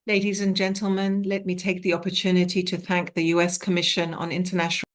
Ladies and gentlemen, let me take the opportunity to thank the U.S. Commission on International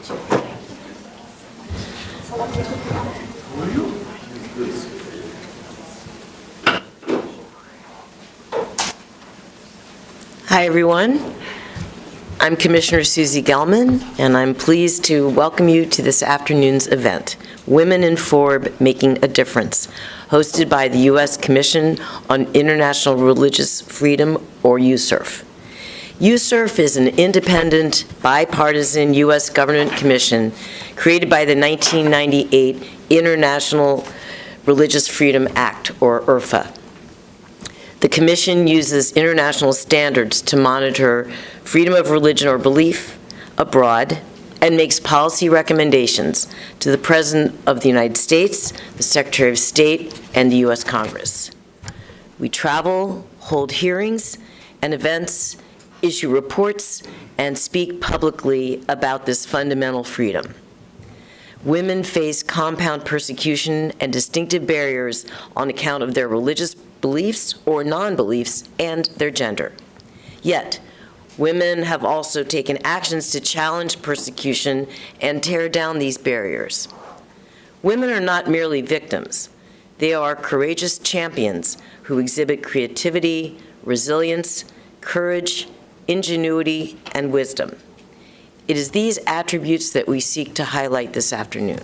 Hi, everyone. I'm Commissioner Susie Gelman, and I'm pleased to welcome you to this afternoon's event, Women in FoRB Making a Difference, hosted by the U.S. Commission on International Religious Freedom, or USCIRF. USCIRF is an independent, bipartisan U.S. government commission created by the 1998 International Religious Freedom Act, or IRFA. The Commission uses international standards to monitor freedom of religion or belief abroad and makes policy recommendations to the President of the United States, the Secretary of State, and the U.S. Congress. We travel, hold hearings and events, issue reports, and speak publicly about this fundamental freedom. Women face compound persecution and distinctive barriers on account of their religious beliefs or non-beliefs and their gender. Yet, women have also taken actions to challenge persecution and tear down these barriers. Women are not merely victims. They are courageous champions who exhibit creativity, resilience, courage, ingenuity, and wisdom. It is these attributes that we seek to highlight this afternoon.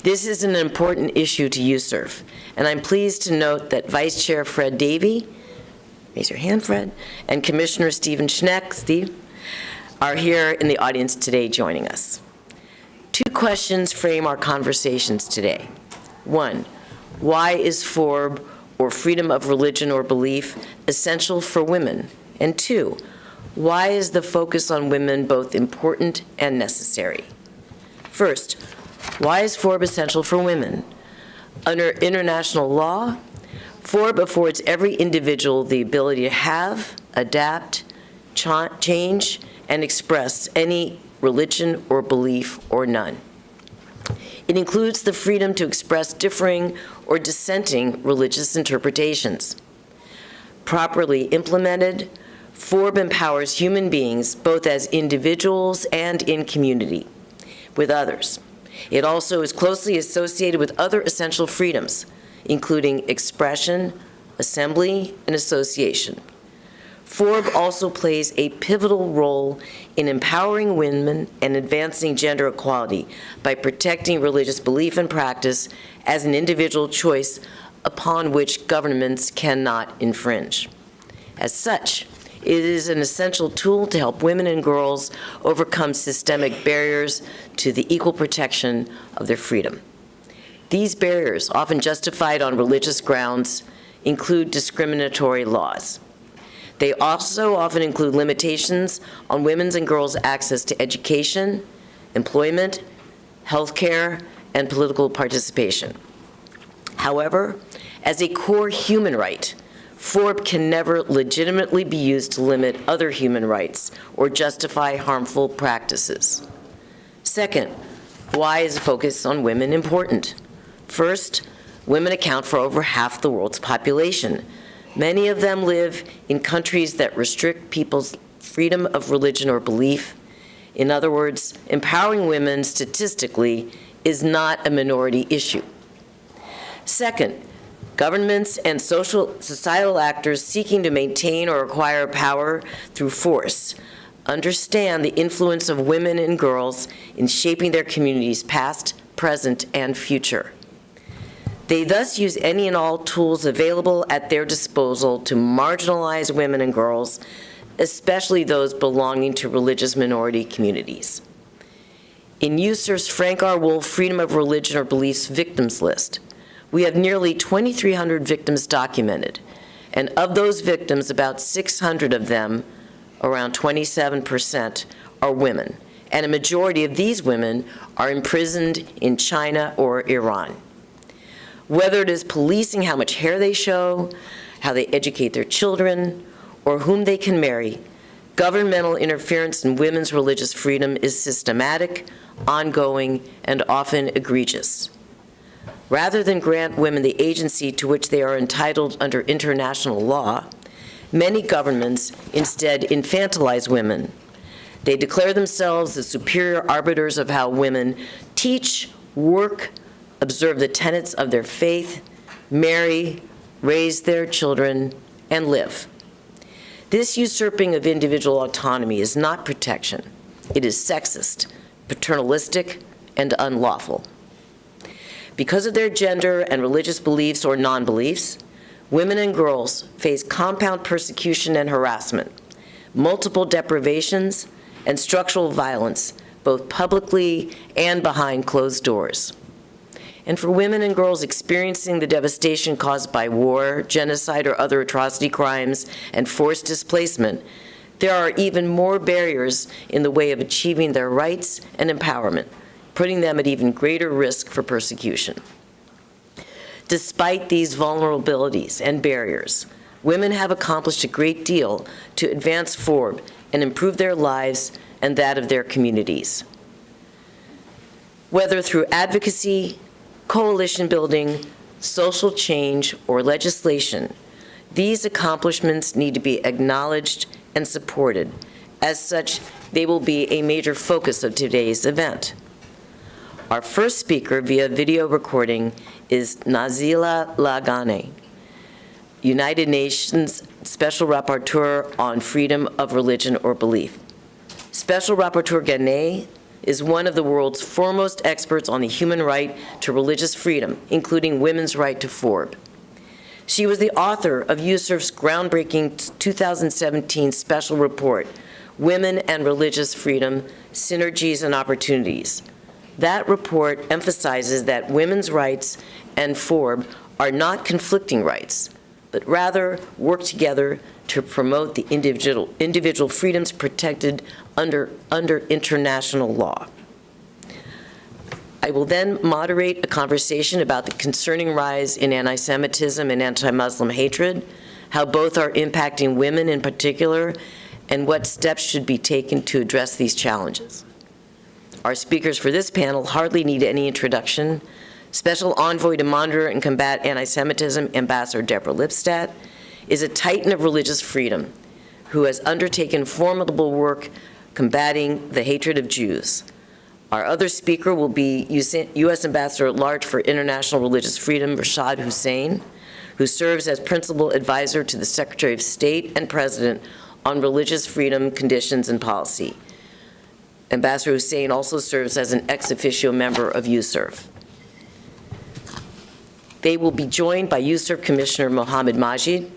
This is an important issue to USCIRF, and I'm pleased to note that Vice Chair Fred Davey, raise your hand, Fred, and Commissioner Stephen Schneck, Steve, are here in the audience today joining us. Two questions frame our conversations today. One, why is FoRB, or freedom of religion or belief, essential for women? And two, why is the focus on women both important and necessary? First, why is FoRB essential for women? Under international law, FoRB affords every individual the ability to have, adapt, change, and express any religion or belief or none. It includes the freedom to express differing or dissenting religious interpretations. Properly implemented, FoRB empowers human beings both as individuals and in community with others. It also is closely associated with other essential freedoms, including expression, assembly, and association. FoRB also plays a pivotal role in empowering women and advancing gender equality by protecting religious belief and practice as an individual choice upon which governments cannot infringe. As such, it is an essential tool to help women and girls overcome systemic barriers to the equal protection of their freedom. These barriers, often justified on religious grounds, include discriminatory laws. They also often include limitations on women's and girls' access to education, employment, healthcare, and political participation. However, as a core human right, FoRB can never legitimately be used to limit other human rights or justify harmful practices. Second, why is a focus on women important? First, women account for over half the world's population. Many of them live in countries that restrict people's freedom of religion or belief. In other words, empowering women statistically is not a minority issue. Second, governments and societal actors seeking to maintain or acquire power through force understand the influence of women and girls in shaping their communities' past, present, and future. They thus use any and all tools available at their disposal to marginalize women and girls, especially those belonging to religious minority communities. In USCIRF's Frank R. Wolf Freedom of Religion or Beliefs Victims List, we have nearly 2,300 victims documented, and of those victims, about 600 of them, around 27%, are women, and a majority of these women are imprisoned in China or Iran. Whether it is policing how much hair they show, how they educate their children, or whom they can marry, governmental interference in women's religious freedom is systematic, ongoing, and often egregious. Rather than grant women the agency to which they are entitled under international law, many governments instead infantilize women. They declare themselves the superior arbiters of how women teach, work, observe the tenets of their faith, marry, raise their children, and live. This usurping of individual autonomy is not protection. It is sexist, paternalistic, and unlawful. Because of their gender and religious beliefs or non-beliefs, women and girls face compound persecution and harassment, multiple deprivations, and structural violence, both publicly and behind closed doors. And for women and girls experiencing the devastation caused by war, genocide, or other atrocity crimes, and forced displacement, there are even more barriers in the way of achieving their rights and empowerment, putting them at even greater risk for persecution. Despite these vulnerabilities and barriers, women have accomplished a great deal to advance FoRB and improve their lives and that of their communities. Whether through advocacy, coalition building, social change, or legislation, these accomplishments need to be acknowledged and supported. As such, they will be a major focus of today's event. Our first speaker via video recording is Nazila Lagane, United Nations Special Rapporteur on Freedom of Religion or Belief. Special Rapporteur Gane is one of the world's foremost experts on the human right to religious freedom, including women's right to FoRB. She was the author of USCIRF's groundbreaking 2017 special report, Women and Religious Freedom, Synergies and Opportunities. That report emphasizes that women's rights and FoRB are not conflicting rights, but rather work together to promote the individual freedoms protected under international law. I will then moderate a conversation about the concerning rise in anti-Semitism and anti-Muslim hatred, how both are impacting women in particular, and what steps should be taken to address these challenges. Our speakers for this panel hardly need any introduction. Special Envoy to Monitor and Combat Anti-Semitism, Ambassador Deborah Lipstadt, is a titan of religious freedom who has undertaken formidable work combating the hatred of Jews. Our other speaker will be U.S. Ambassador at Large for International Religious Freedom, Rashad Hussain, who serves as Principal Advisor to the Secretary of State and President on religious freedom conditions and policy. Ambassador Hussain also serves as an ex officio member of USCIRF. They will be joined by USCIRF Commissioner Mohammed Majid,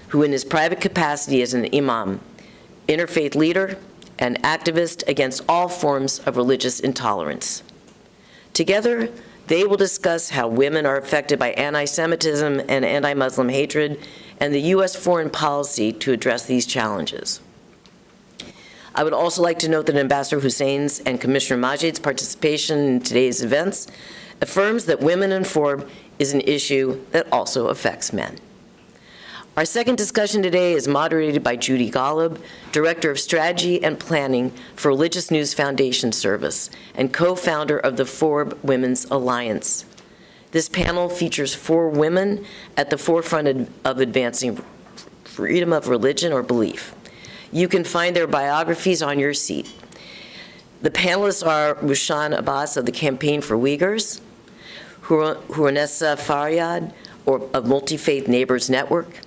who in his private capacity as an imam, interfaith leader, and activist against all forms of religious intolerance. Together, they will discuss how women are affected by anti-Semitism and anti-Muslim hatred and the U.S. foreign policy to address these challenges. I would also like to note that Ambassador Hussain's and Commissioner Majid's participation in today's events affirms that women in FoRB is an issue that also affects men. Our second discussion today is moderated by Judy Golub, Director of Strategy and Planning for Religious News Foundation Service and co-founder of the FoRB Women's Alliance. This panel features 4 women at the forefront of advancing freedom of religion or belief. You can find their biographies on your seat. The panelists are Rushan Abbas of the Campaign for Uyghurs, Huranessa Faryad of Multi-Faith Neighbors Network,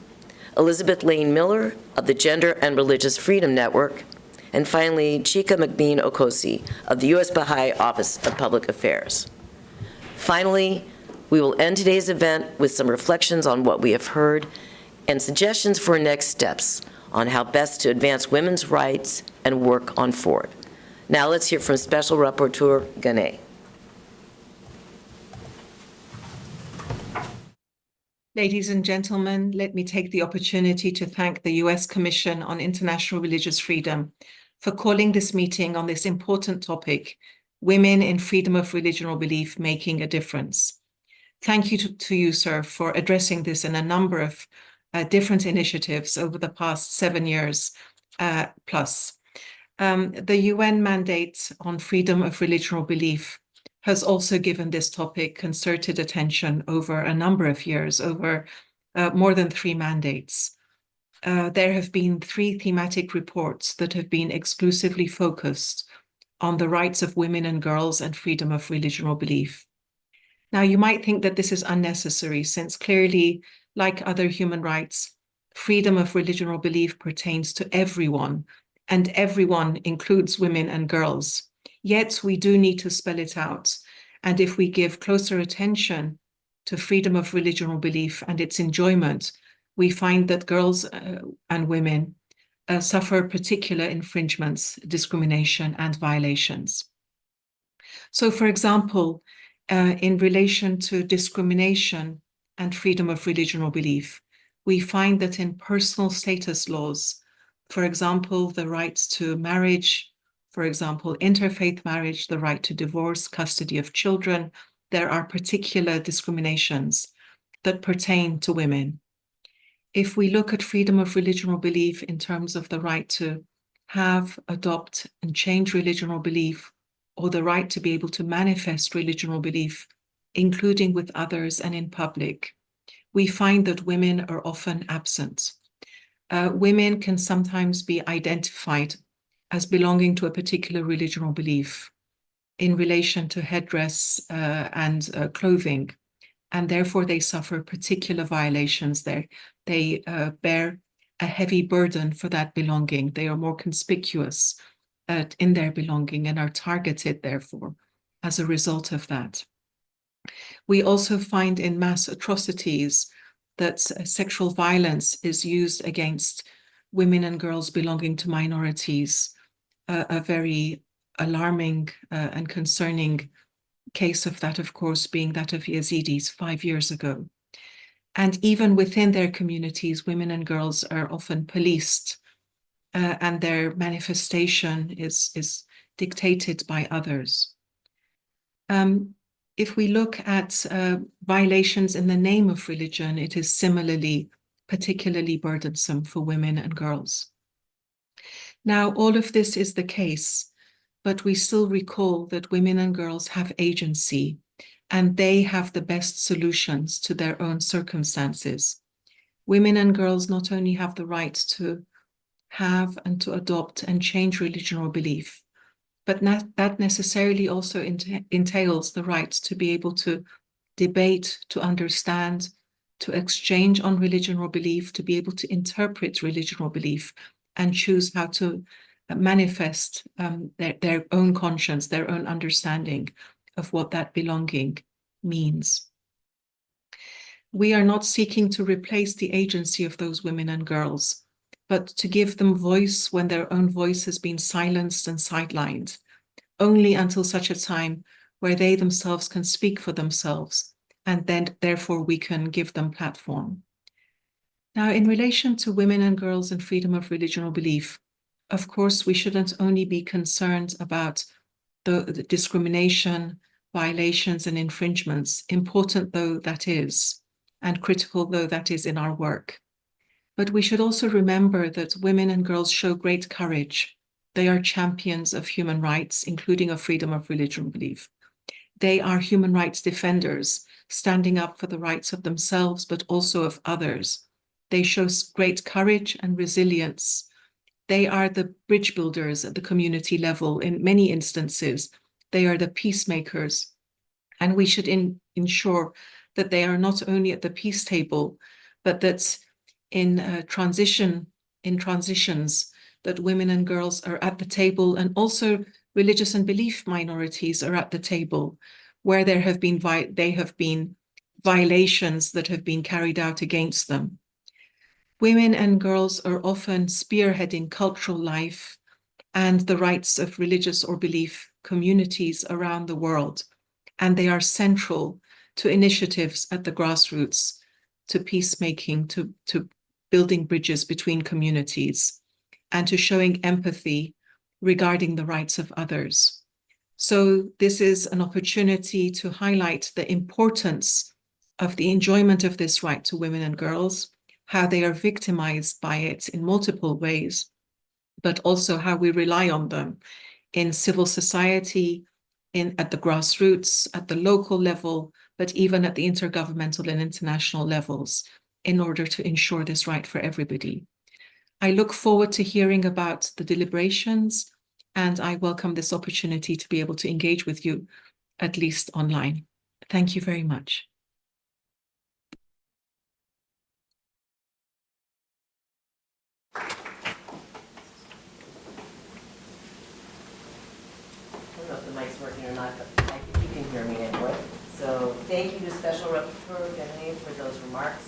Elizabeth Lane Miller of the Gender and Religious Freedom Network, and finally, Chika McBean Okosi of the U.S. Baha'i Office of Public Affairs. Finally, we will end today's event with some reflections on what we have heard and suggestions for next steps on how best to advance women's rights and work on FoRB. Now let's hear from Special Rapporteur Gane. Ladies and gentlemen, let me take the opportunity to thank the U.S. Commission on International Religious Freedom for calling this meeting on this important topic, Women in Freedom of Religion or Belief Making a Difference. Thank you to USCIRF for addressing this in a number of different initiatives over the past 7 years plus. The UN mandate on freedom of religion or belief has also given this topic concerted attention over a number of years, over more than 3 mandates. there have been 3 thematic reports that have been exclusively focused on the rights of women and girls and freedom of religion or belief. Now, you might think that this is unnecessary, since clearly, like other human rights, freedom of religion or belief pertains to everyone, and everyone includes women and girls. Yet we do need to spell it out. And if we give closer attention to freedom of religion or belief and its enjoyment, we find that girls and women suffer particular infringements, discrimination, and violations. So, for example, in relation to discrimination and freedom of religion or belief, we find that in personal status laws, for example, the rights to marriage, for example, interfaith marriage, the right to divorce, custody of children, there are particular discriminations that pertain to women. If we look at freedom of religion or belief in terms of the right to have, adopt, and change religion or belief, or the right to be able to manifest religion or belief, including with others and in public, we find that women are often absent. Women can sometimes be identified as belonging to a particular religion or belief in relation to headdress and clothing, and therefore they suffer particular violations there. They bear a heavy burden for that belonging. They are more conspicuous in their belonging and are targeted, therefore, as a result of that. We also find in mass atrocities that sexual violence is used against women and girls belonging to minorities, a very alarming and concerning case of that, of course, being that of Yazidis 5 years ago. And even within their communities, women and girls are often policed, and their manifestation is dictated by others. If we look at violations in the name of religion, it is similarly particularly burdensome for women and girls. Now, all of this is the case, but we still recall that women and girls have agency, and they have the best solutions to their own circumstances. Women and girls not only have the right to have and to adopt and change religion or belief, but that necessarily also entails the right to be able to debate, to understand, to exchange on religion or belief, to be able to interpret religion or belief, and choose how to manifest their own conscience, their own understanding of what that belonging means. We are not seeking to replace the agency of those women and girls, but to give them voice when their own voice has been silenced and sidelined, only until such a time where they themselves can speak for themselves, and then therefore we can give them platform. Now, in relation to women and girls and freedom of religion or belief, of course, we shouldn't only be concerned about the discrimination, violations, and infringements, important though that is, and critical though that is in our work. But we should also remember that women and girls show great courage. They are champions of human rights, including of freedom of religion and belief. They are human rights defenders, standing up for the rights of themselves, but also of others. They show great courage and resilience. They are the bridge builders at the community level in many instances. They are the peacemakers. And we should ensure that they are not only at the peace table, but that in transitions, that women and girls are at the table, and also religious and belief minorities are at the table, where there have been violations that have been carried out against them. Women and girls are often spearheading cultural life and the rights of religious or belief communities around the world, and they are central to initiatives at the grassroots, to peacemaking, to building bridges between communities, and to showing empathy regarding the rights of others. So this is an opportunity to highlight the importance of the enjoyment of this right to women and girls, how they are victimized by it in multiple ways, but also how we rely on them in civil society, at the grassroots, at the local level, but even at the intergovernmental and international levels, in order to ensure this right for everybody. I look forward to hearing about the deliberations, and I welcome this opportunity to be able to engage with you, at least online. Thank you very much. I don't know if the mic's working or not, but I think you can hear me anyway. So thank you to Special Rapporteur Gagné for those remarks.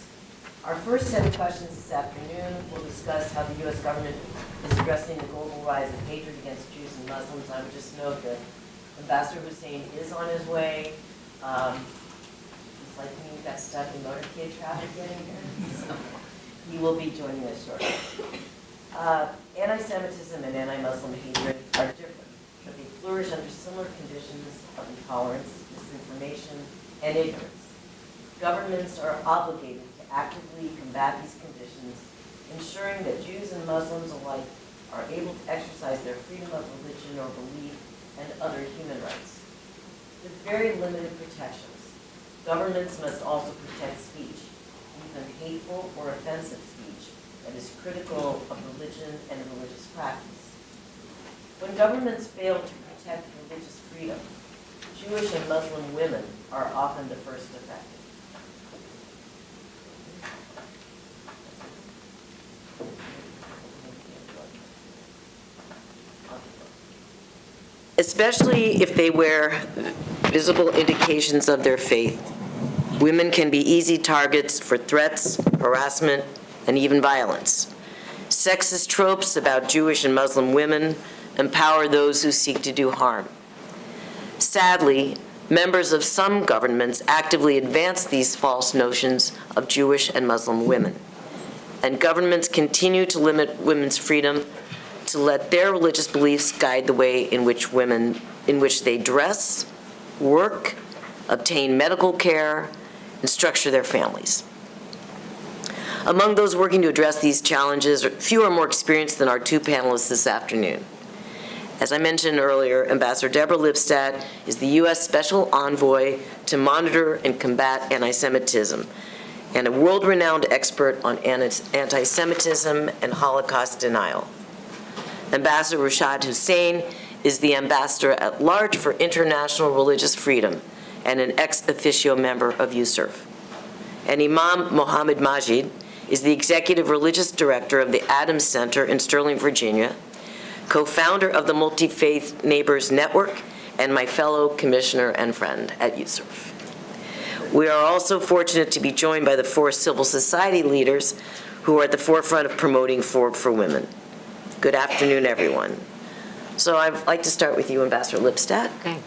Our first set of questions this afternoon will discuss how the U.S. government is addressing the global rise of hatred against Jews and Muslims. I would just note that Ambassador Hussein is on his way. It's like me, got stuck in motorcade traffic getting here. So he will be joining us shortly. Anti-Semitism and anti-Muslim hatred are different, but they flourish under similar conditions of intolerance, misinformation, and ignorance. Governments are obligated to actively combat these conditions, ensuring that Jews and Muslims alike are able to exercise their freedom of religion or belief and other human rights. With very limited protections, governments must also protect speech, even hateful or offensive speech that is critical of religion and religious practice. When governments fail to protect religious freedom, Jewish and Muslim women are often the first affected. Especially if they wear visible indications of their faith, women can be easy targets for threats, harassment, and even violence. Sexist tropes about Jewish and Muslim women empower those who seek to do harm. Sadly, members of some governments actively advance these false notions of Jewish and Muslim women. And governments continue to limit women's freedom to let their religious beliefs guide the way in which they dress, work, obtain medical care, and structure their families. Among those working to address these challenges, few are more experienced than our two panelists this afternoon. As I mentioned earlier, Ambassador Deborah Lipstadt is the U.S. Special Envoy to monitor and combat anti-Semitism, and a world-renowned expert on anti-Semitism and Holocaust denial. Ambassador Rashad Hussain is the Ambassador at Large for International Religious Freedom and an ex officio member of USCIRF. And Imam Mohammed Majid is the Executive Religious Director of the Adams Center in Sterling, Virginia, co-founder of the Multi-Faith Neighbors Network, and my fellow commissioner and friend at USCIRF. We are also fortunate to be joined by the four civil society leaders who are at the forefront of promoting FoRB for women. Good afternoon, everyone. So I'd like to start with you, Ambassador Lipstadt. Okay.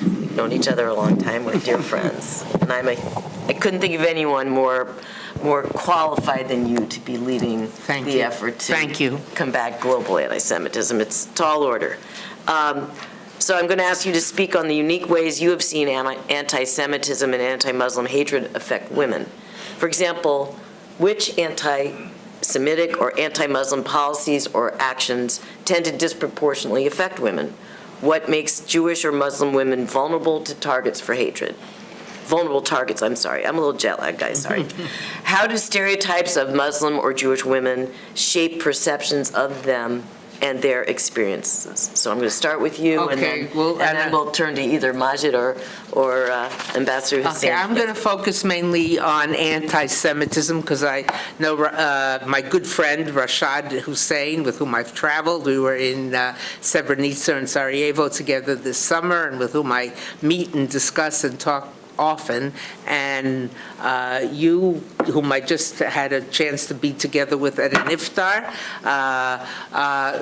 We've known each other a long time. We're dear friends. And I couldn't think of anyone more qualified than you to be leading the effort to combat global anti-Semitism. It's a tall order. So I'm going to ask you to speak on the unique ways you have seen anti-Semitism and anti-Muslim hatred affect women. For example, which anti-Semitic or anti-Muslim policies or actions tend to disproportionately affect women? What makes Jewish or Muslim women vulnerable to targets for hatred? Vulnerable targets, I'm sorry. I'm a little jet lagged, guys, sorry. How do stereotypes of Muslim or Jewish women shape perceptions of them and their experiences? So I'm going to start with you, and then we'll turn to either Majid or Ambassador Hussain. Okay, I'm going to focus mainly on anti-Semitism because I know my good friend Rashad Hussain, with whom I've traveled. We were in Srebrenica and Sarajevo together this summer, and with whom I meet and discuss and talk often, and you, whom I just had a chance to be together with at an iftar,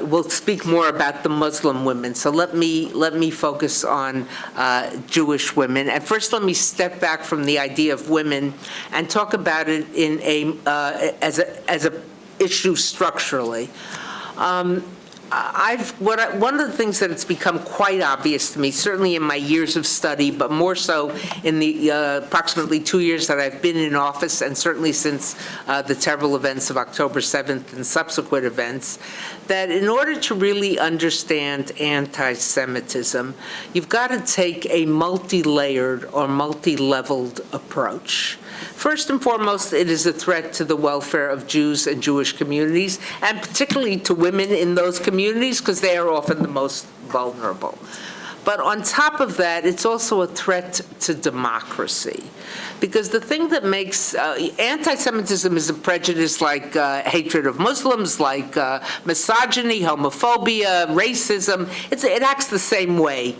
will speak more about the Muslim women. So let me focus on Jewish women. And first, let me step back from the idea of women and talk about it in as a issue structurally. One of the things that it's become quite obvious to me, certainly in my years of study, but more so in the approximately 2 years that I've been in office, and certainly since the terrible events of October 7th and subsequent events, that in order to really understand anti-Semitism, you've got to take a multi-layered or multi-leveled approach. First and foremost, it is a threat to the welfare of Jews and Jewish communities, and particularly to women in those communities, because they are often the most vulnerable. But on top of that, it's also a threat to democracy. Because the thing that makes anti-Semitism is a prejudice like hatred of Muslims, like misogyny, homophobia, racism. It acts the same way.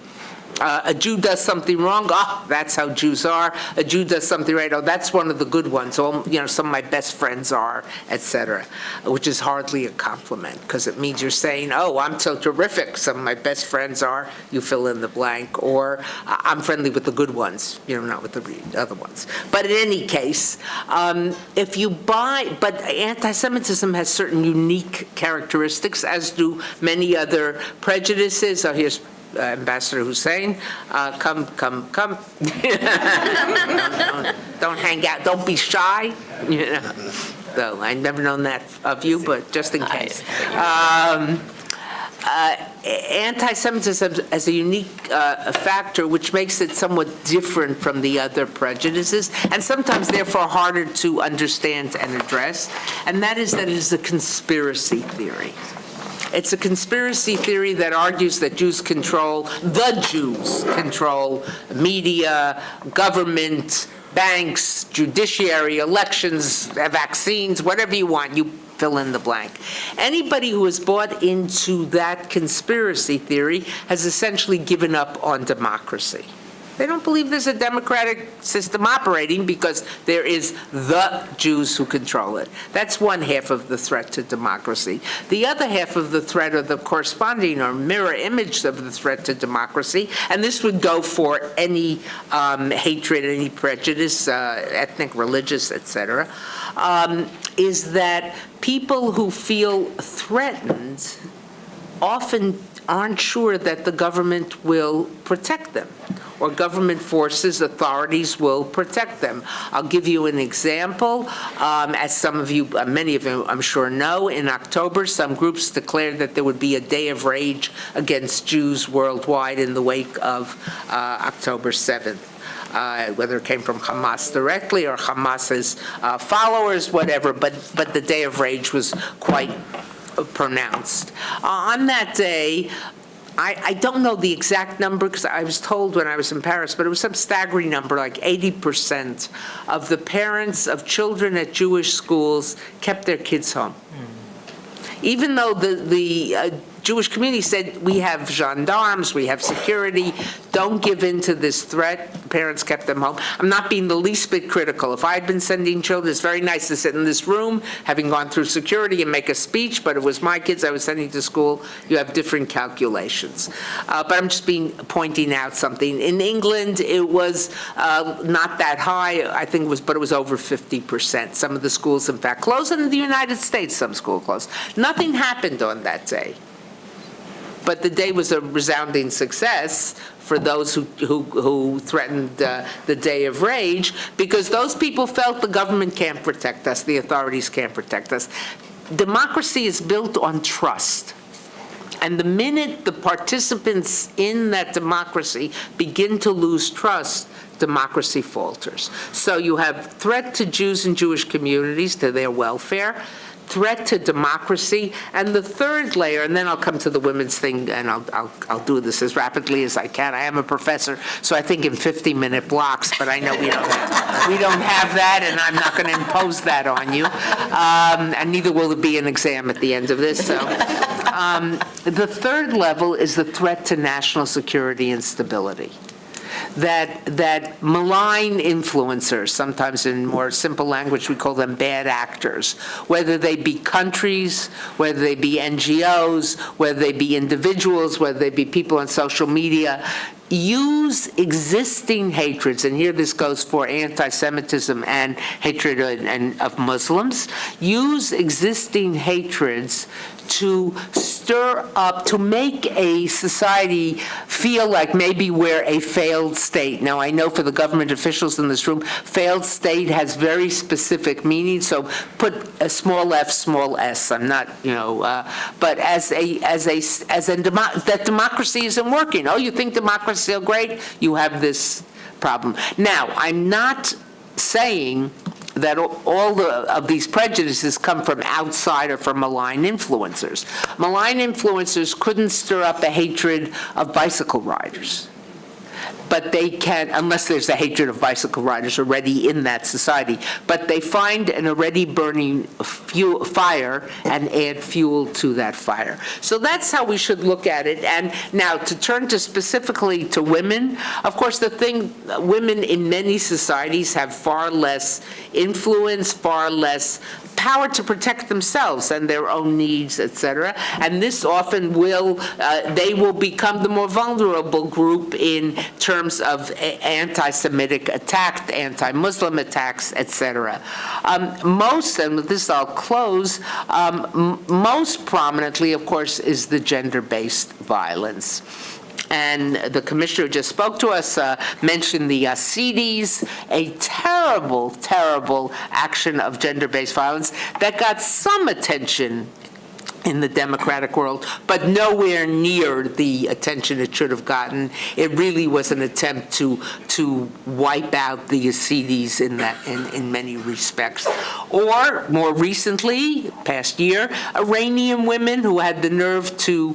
A Jew does something wrong, that's how Jews are. A Jew does something right, that's one of the good ones. Some of my best friends are, etc., which is hardly a compliment, because it means you're saying, I'm so terrific, some of my best friends are, you fill in the blank, or I'm friendly with the good ones, not with the other ones. But in any case, but anti-Semitism has certain unique characteristics, as do many other prejudices. Here's Ambassador Hussein, come. Don't hang out. Don't be shy. Though I've never known that of you, but just in case. Anti-Semitism as a unique factor, which makes it somewhat different from the other prejudices, and sometimes therefore harder to understand and address, and that is that it is a conspiracy theory. It's a conspiracy theory that argues that Jews control media, government, banks, judiciary, elections, vaccines, whatever you want, you fill in the blank. Anybody who has bought into that conspiracy theory has essentially given up on democracy. They don't believe there's a democratic system operating because there is the Jews who control it. That's one half of the threat to democracy. The other half of the threat, or the corresponding or mirror image of the threat to democracy, and this would go for any hatred, any prejudice, ethnic, religious, etc., is that people who feel threatened often aren't sure that the government will protect them, or government forces, authorities will protect them. I'll give you an example. As some of you, many of you I'm sure know, in October, some groups declared that there would be a day of rage against Jews worldwide in the wake of October 7th. Whether it came from Hamas directly or Hamas's followers, whatever, but the day of rage was quite pronounced. On that day, I don't know the exact number because I was told when I was in Paris, but it was some staggering number, like 80% of the parents of children at Jewish schools kept their kids home. Even though the Jewish community said, we have gendarmes, we have security, don't give in to this threat. Parents kept them home. I'm not being the least bit critical. If I had been sending children, it's very nice to sit in this room, having gone through security and make a speech, but it was my kids I was sending to school. You have different calculations. But I'm just pointing out something. In England, it was not that high, I think but it was over 50%. Some of the schools, in fact, closed. And in the United States, some schools closed. Nothing happened on that day. But the day was a resounding success for those who threatened the day of rage, because those people felt the government can't protect us, the authorities can't protect us. Democracy is built on trust. And the minute the participants in that democracy begin to lose trust, democracy falters. So you have threat to Jews and Jewish communities, to their welfare, threat to democracy, and the third layer, and then I'll come to the women's thing, and I'll do this as rapidly as I can. I am a professor, so I think in 50-minute blocks, but I know we don't have that, and I'm not going to impose that on you, and neither will it be an exam at the end of this. So, the third level is the threat to national security and stability. That malign influencers, sometimes in more simple language we call them bad actors, whether they be countries, whether they be NGOs, whether they be individuals, whether they be people on social media, use existing hatreds, and here this goes for anti-Semitism and hatred of Muslims, use existing hatreds to stir up, to make a society feel like maybe we're a failed state. Now, I know for the government officials in this room, failed state has very specific meaning, so put a small f, small s. I'm not, but that democracy isn't working. Oh, you think democracy is so great? You have this problem. Now, I'm not saying that all of these prejudices come from outside or from malign influencers. Malign influencers couldn't stir up a hatred of bicycle riders. But they can, unless there's a hatred of bicycle riders already in that society, but they find an already burning fire and add fuel to that fire. So that's how we should look at it. And now to turn to specifically to women, of course, women in many societies have far less influence, far less power to protect themselves and their own needs, etc. And this often they will become the more vulnerable group in terms of anti-Semitic attacks, anti-Muslim attacks, etc. Most, and with this I'll close, most prominently, of course, is the gender-based violence. And the commissioner just spoke to us, mentioned the CDs, a terrible, terrible action of gender-based violence that got some attention in the democratic world, but nowhere near the attention it should have gotten. It really was an attempt to wipe out the Yazidis in many respects. Or more recently, past year, Iranian women who had the nerve to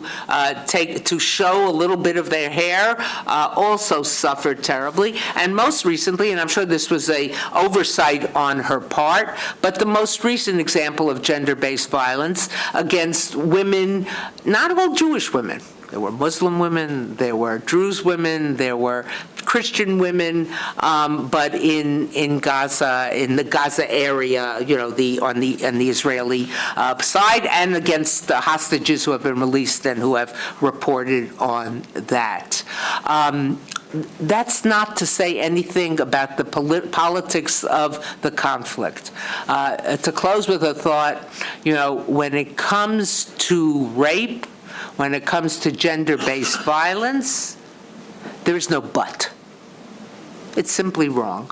show a little bit of their hair also suffered terribly. And most recently, and I'm sure this was a oversight on her part, but the most recent example of gender-based violence against women, not all Jewish women. There were Muslim women, there were Druze women, there were Christian women, but in Gaza, in the Gaza area, on the Israeli side, and against the hostages who have been released and who have reported on that. That's not to say anything about the politics of the conflict. To close with a thought, when it comes to rape, when it comes to gender-based violence, there is no but. It's simply wrong.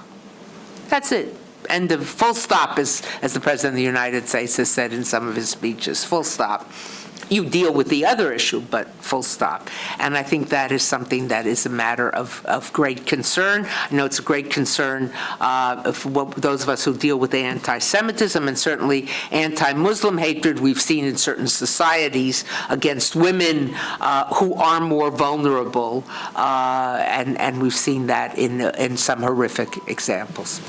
That's it. End of, full stop, as the President of the United States has said in some of his speeches, full stop. You deal with the other issue, but full stop. And I think that is something that is a matter of great concern. I know it's a great concern for those of us who deal with anti-Semitism and certainly anti-Muslim hatred we've seen in certain societies against women who are more vulnerable, and we've seen that in some horrific examples.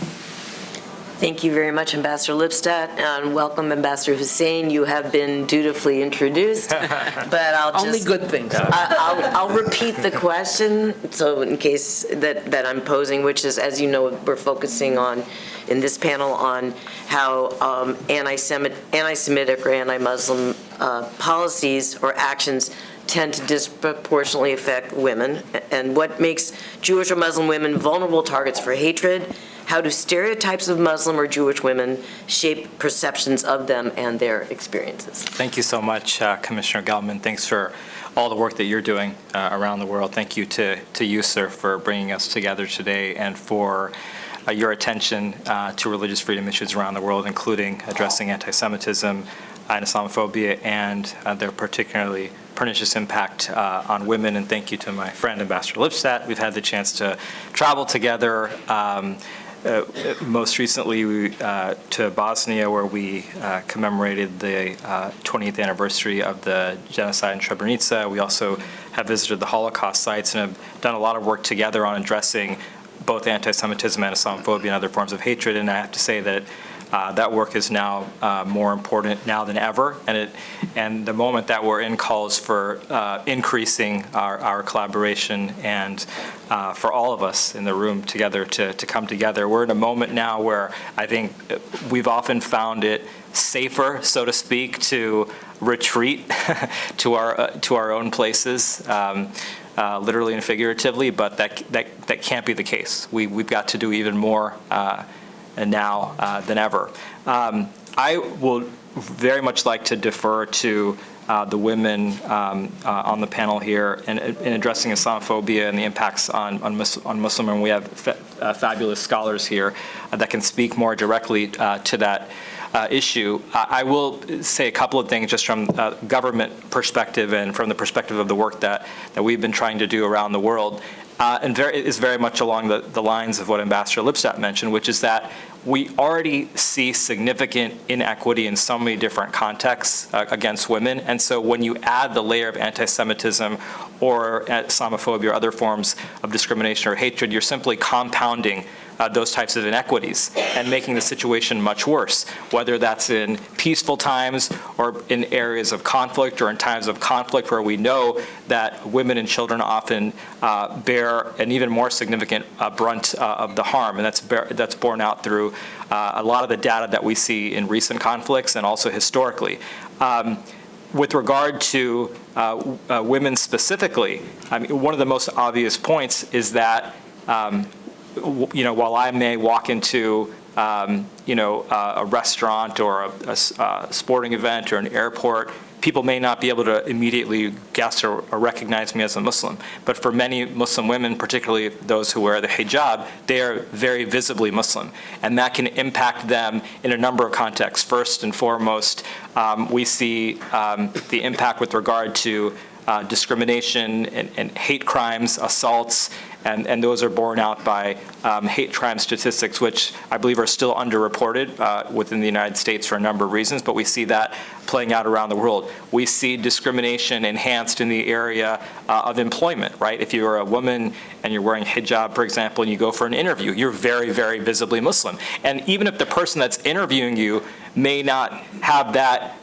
Thank you very much, Ambassador Lipstadt, and welcome, Ambassador Hussein. You have been dutifully introduced, but I'll just... Only good things. I'll repeat the question, so in case that I'm posing, which is, as you know, we're focusing on, in this panel, on how anti-Semitic or anti-Muslim policies or actions tend to disproportionately affect women, and what makes Jewish or Muslim women vulnerable targets for hatred. How do stereotypes of Muslim or Jewish women shape perceptions of them and their experiences? Thank you so much, Commissioner Gelman. Thanks for all the work that you're doing around the world. Thank you to USCIRF for bringing us together today and for your attention to religious freedom issues around the world, including addressing anti-Semitism and Islamophobia and their particularly pernicious impact on women. And thank you to my friend, Ambassador Lipstadt. We've had the chance to travel together. Most recently to Bosnia, where we commemorated the 20th anniversary of the genocide in Srebrenica. We also have visited the Holocaust sites and have done a lot of work together on addressing both anti-Semitism and Islamophobia and other forms of hatred. And I have to say that that work is now more important now than ever, and the moment that we're in calls for increasing our collaboration and for all of us in the room together to come together. We're in a moment now where I think we've often found it safer, so to speak, to retreat to our own places. Literally and figuratively, but that can't be the case. We've got to do even more now than ever. I will very much like to defer to the women on the panel here in addressing Islamophobia and the impacts on Muslim women. We have fabulous scholars here that can speak more directly to that issue. I will say a couple of things just from government perspective and from the perspective of the work that we've been trying to do around the world. and is very much along the lines of what Ambassador Lipstadt mentioned, which is that we already see significant inequity in so many different contexts against women. And so when you add the layer of anti-Semitism or Islamophobia or other forms of discrimination or hatred, you're simply compounding those types of inequities and making the situation much worse, whether that's in peaceful times or in areas of conflict or in times of conflict where we know that women and children often bear an even more significant brunt of the harm, and that's borne out through a lot of the data that we see in recent conflicts and also historically. With regard to women specifically, I mean, one of the most obvious points is that while I may walk into, a restaurant or a sporting event or an airport, people may not be able to immediately guess or recognize me as a Muslim. But for many Muslim women, particularly those who wear the hijab, they are very visibly Muslim. And that can impact them in a number of contexts. First and foremost, we see the impact with regard to discrimination and hate crimes, assaults, and those are borne out by hate crime statistics, which I believe are still underreported within the United States for a number of reasons, but we see that playing out around the world. We see discrimination enhanced in the area of employment, right? If you're a woman and you're wearing hijab, for example, and you go for an interview, you're very, very visibly Muslim. And even if the person that's interviewing you may not have that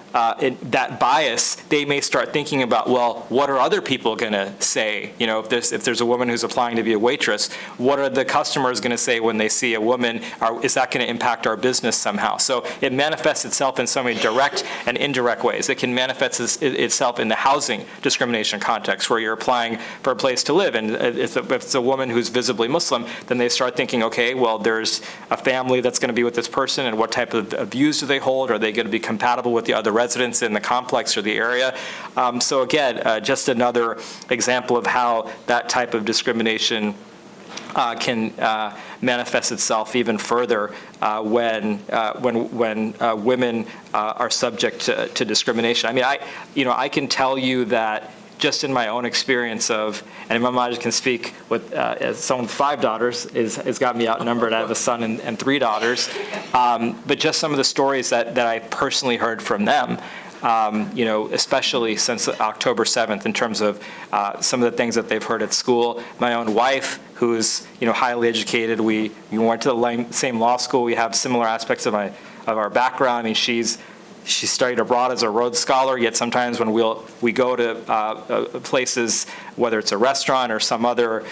bias, they may start thinking about, well, what are other people going to say? If there's a woman who's applying to be a waitress, what are the customers going to say when they see a woman? Is that going to impact our business somehow? So it manifests itself in so many direct and indirect ways. It can manifest itself in the housing discrimination context, where you're applying for a place to live, and if it's a woman who's visibly Muslim, then they start thinking, okay, well, there's a family that's going to be with this person, and what type of views do they hold? Are they going to be compatible with the other residents in the complex or the area? So again, just another example of how that type of discrimination can manifest itself even further when women are subject to discrimination. I mean, I can tell you that just in my own experience of, and Imam Majid can speak with, as someone with 5 daughters, has got me outnumbered. I have a son and 3 daughters. But just some of the stories that I personally heard from them, especially since October 7th, in terms of some of the things that they've heard at school. My own wife, who's highly educated, we went to the same law school. We have similar aspects of our background. I mean, she studied abroad as a Rhodes Scholar, yet sometimes when we go to places, whether it's a restaurant or some other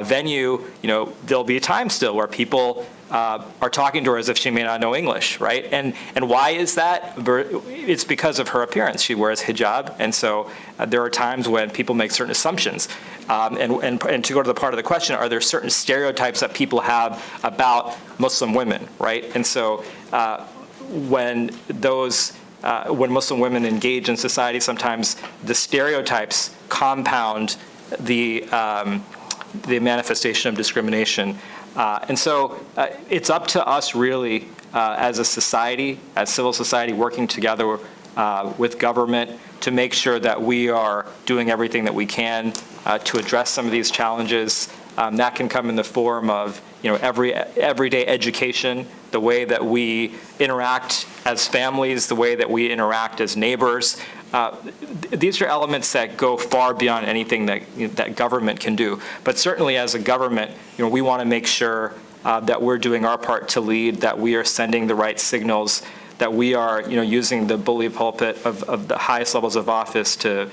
venue, there'll be a time still where people are talking to her as if she may not know English, right? And why is that? It's because of her appearance. She wears hijab, and so there are times when people make certain assumptions. And to go to the part of the question, are there certain stereotypes that people have about Muslim women, right? And so when Muslim women engage in society, sometimes the stereotypes compound the manifestation of discrimination. And so it's up to us really as a society, as civil society, working together with government to make sure that we are doing everything that we can to address some of these challenges. That can come in the form of everyday education, the way that we interact as families, the way that we interact as neighbors. These are elements that go far beyond anything that government can do. But certainly as a government, we want to make sure that we're doing our part to lead, that we are sending the right signals, that we are using the bully pulpit of the highest levels of office to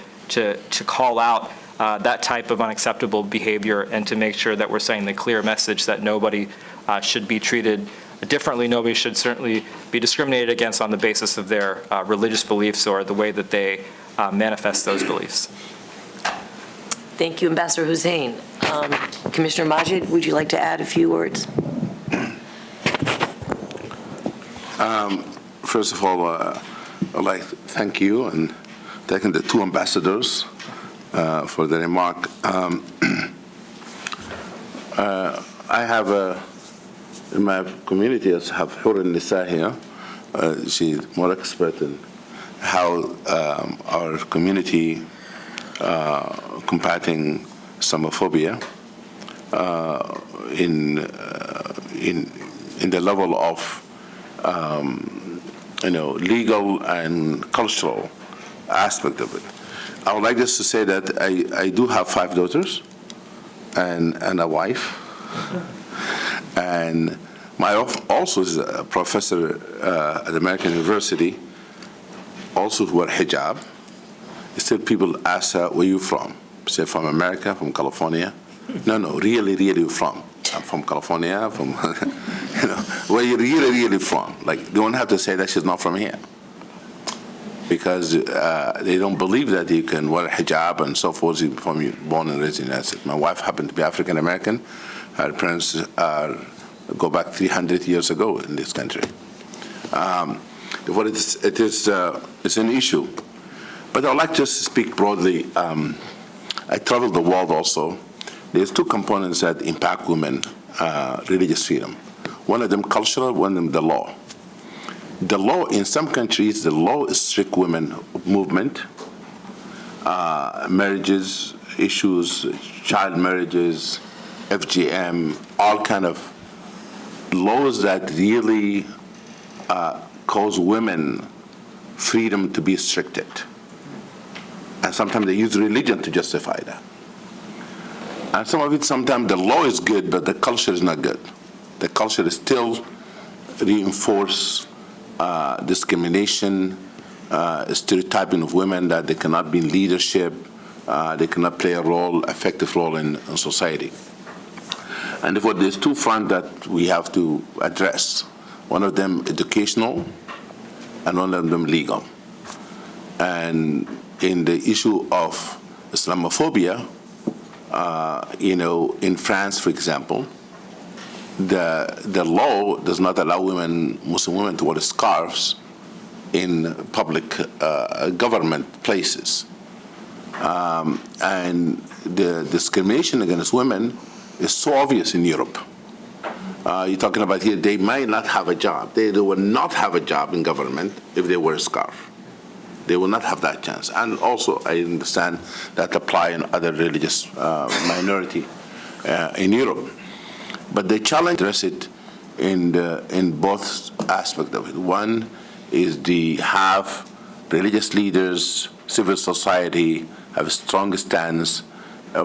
call out that type of unacceptable behavior, and to make sure that we're sending the clear message that nobody should be treated differently. Nobody should certainly be discriminated against on the basis of their religious beliefs or the way that they manifest those beliefs. Thank you, Ambassador Hussain. Commissioner Majid, would you like to add a few words? First of all, I'd like to thank you and thank the 2 ambassadors for the remark. I have in my community, I have Hur Nisa here. She's more expert in how our community combating Islamophobia. in the level of legal and cultural aspect of it. I would like just to say that I do have 5 daughters and a wife, and my wife also is a professor at American University, also who wear hijab. Still people ask her, where you from? Say, from America, from California. No, really, you're from? I'm from California, from, where you really from? Like, they don't have to say that she's not from here. Because they don't believe that you can wear hijab and so forth from you born and raised in the United States. My wife happened to be African American. Her parents go back 300 years ago in this country. Therefore, it's an issue. But I'd like just to speak broadly. I traveled the world also. There's 2 components that impact women, religious freedom. One of them cultural, one of them the law. The law, in some countries, the law is strict women movement, marriages, issues, child marriages, FGM, all kind of laws that really cause women freedom to be restricted. And sometimes they use religion to justify that. And some of it, sometimes the law is good, but the culture is not good. The culture is still reinforce discrimination, stereotyping of women that they cannot be in leadership, they cannot play a role, effective role in society. And therefore, there's 2 fronts that we have to address. One of them educational, and one of them legal. And in the issue of Islamophobia, in France, for example, the law does not allow Muslim women to wear scarves in public government places. And the discrimination against women is so obvious in Europe. You're talking about here, they might not have a job. They will not have a job in government if they wear a scarf. They will not have that chance. And also, I understand that apply in other religious minority in Europe. But the challenge address it in both aspects of it. One is have religious leaders, civil society have a strong stance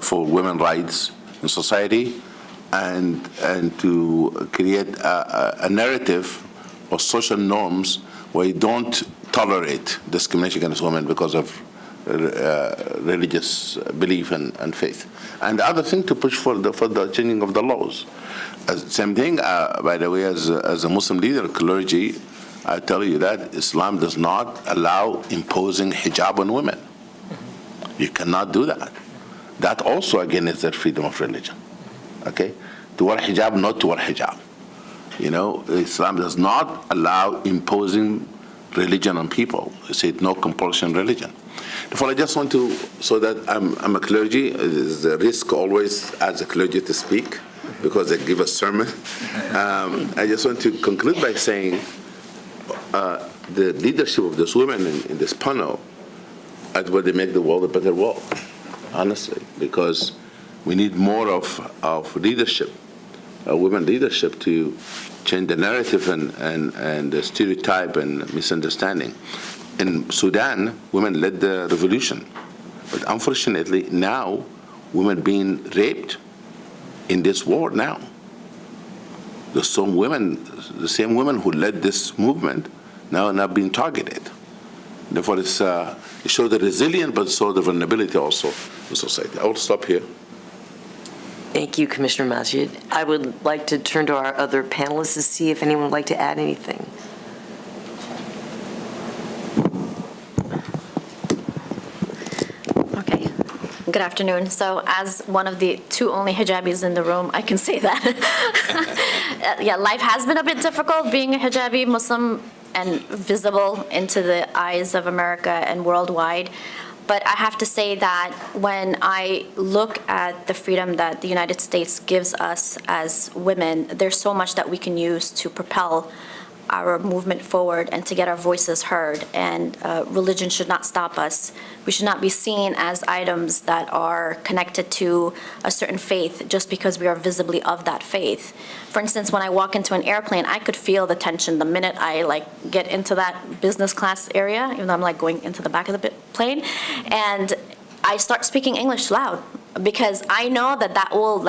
for women's rights in society, and to create a narrative of social norms where you don't tolerate discrimination against women because of religious belief and faith. And the other thing, to push for the changing of the laws. Same thing, by the way, as a Muslim leader, clergy, I tell you that Islam does not allow imposing hijab on women. You cannot do that. That also, again, is their freedom of religion. Okay? To wear hijab, not to wear hijab. Islam does not allow imposing religion on people. It said no compulsion religion. Therefore, I just want to, so that I'm a clergy, there's a risk always as a clergy to speak because they give a sermon. I just want to conclude by saying the leadership of these women in this panel is what they make the world a better world, honestly, because we need more of leadership, women leadership, to change the narrative and the stereotype and misunderstanding. In Sudan, women led the revolution, but unfortunately now women being raped in this war now. The same women who led this movement now are not being targeted. Therefore, it shows the resilience, but so the vulnerability also in society. I will stop here. Thank you, Commissioner Masjid. I would like to turn to our other panelists to see if anyone would like to add anything. Okay. Good afternoon. So as one of the 2 only hijabis in the room, I can say that. Yeah, life has been a bit difficult being a hijabi Muslim and visible into the eyes of America and worldwide. But I have to say that when I look at the freedom that the United States gives us as women, there's so much that we can use to propel our movement forward and to get our voices heard. And religion should not stop us. We should not be seen as items that are connected to a certain faith just because we are visibly of that faith. For instance, when I walk into an airplane, I could feel the tension the minute I get into that business class area, even though I'm going into the back of the plane, and I start speaking English loud because I know that will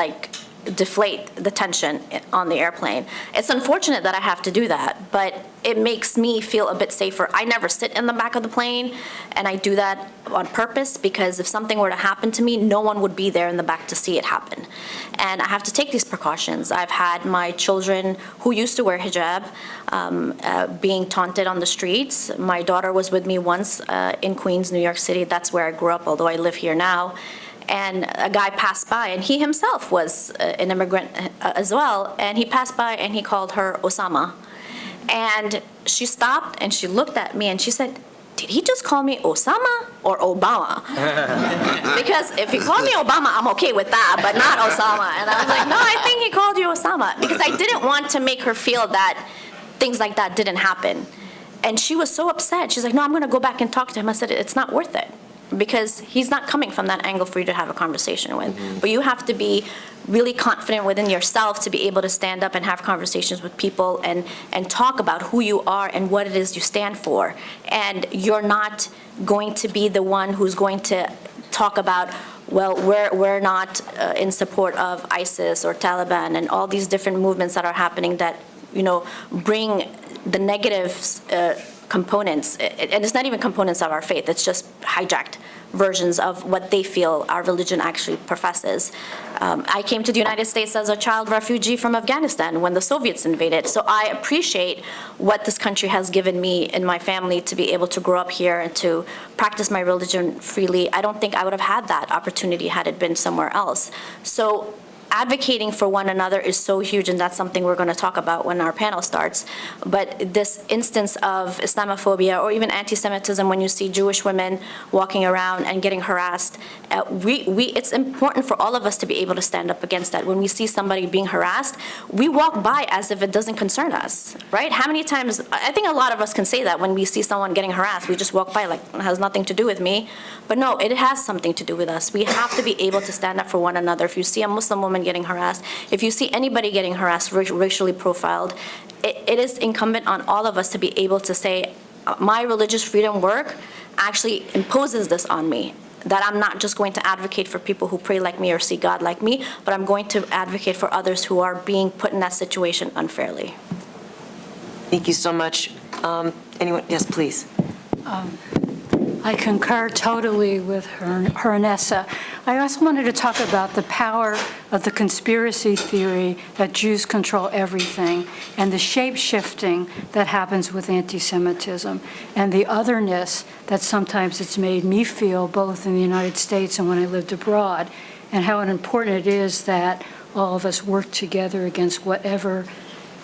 deflate the tension on the airplane. It's unfortunate that I have to do that, but it makes me feel a bit safer. I never sit in the back of the plane, and I do that on purpose because if something were to happen to me, no one would be there in the back to see it happen. And I have to take these precautions. I've had my children who used to wear hijab being taunted on the streets. My daughter was with me once in Queens, New York City. That's where I grew up, although I live here now. And a guy passed by, and he himself was an immigrant as well, and he passed by and he called her Osama. And she stopped and she looked at me and she said, "Did he just call me Osama or Obama?" Because if he called me Obama, I'm okay with that, but not Osama. And I was like, no, I think he called you Osama. Because I didn't want to make her feel that things like that didn't happen. And she was so upset. She's like, no, I'm going to go back and talk to him. I said, it's not worth it. Because he's not coming from that angle for you to have a conversation with. But you have to be really confident within yourself to be able to stand up and have conversations with people and talk about who you are and what it is you stand for. And you're not going to be the one who's going to talk about, well, we're not in support of ISIS or Taliban and all these different movements that are happening that, bring the negative components, and it's not even components of our faith, it's just hijacked versions of what they feel our religion actually professes. I came to the United States as a child refugee from Afghanistan when the Soviets invaded, so I appreciate what this country has given me and my family to be able to grow up here and to practice my religion freely. I don't think I would have had that opportunity had it been somewhere else. So advocating for one another is so huge, and that's something we're going to talk about when our panel starts. But this instance of Islamophobia or even anti-Semitism, when you see Jewish women walking around and getting harassed, it's important for all of us to be able to stand up against that. When we see somebody being harassed, we walk by as if it doesn't concern us, right? How many times, I think a lot of us can say that when we see someone getting harassed, we just walk by like, it has nothing to do with me. But no, it has something to do with us. We have to be able to stand up for one another. If you see a Muslim woman getting harassed, if you see anybody getting harassed, racially profiled, it is incumbent on all of us to be able to say, my religious freedom work actually imposes this on me, that I'm not just going to advocate for people who pray like me or see God like me, but I'm going to advocate for others who are being put in that situation unfairly. Thank you so much. Anyone? Yes, please. I concur totally with Hernessa. I also wanted to talk about the power of the conspiracy theory that Jews control everything and the shape-shifting that happens with anti-Semitism and the otherness that sometimes it's made me feel both in the United States and when I lived abroad, and how important it is that all of us work together against whatever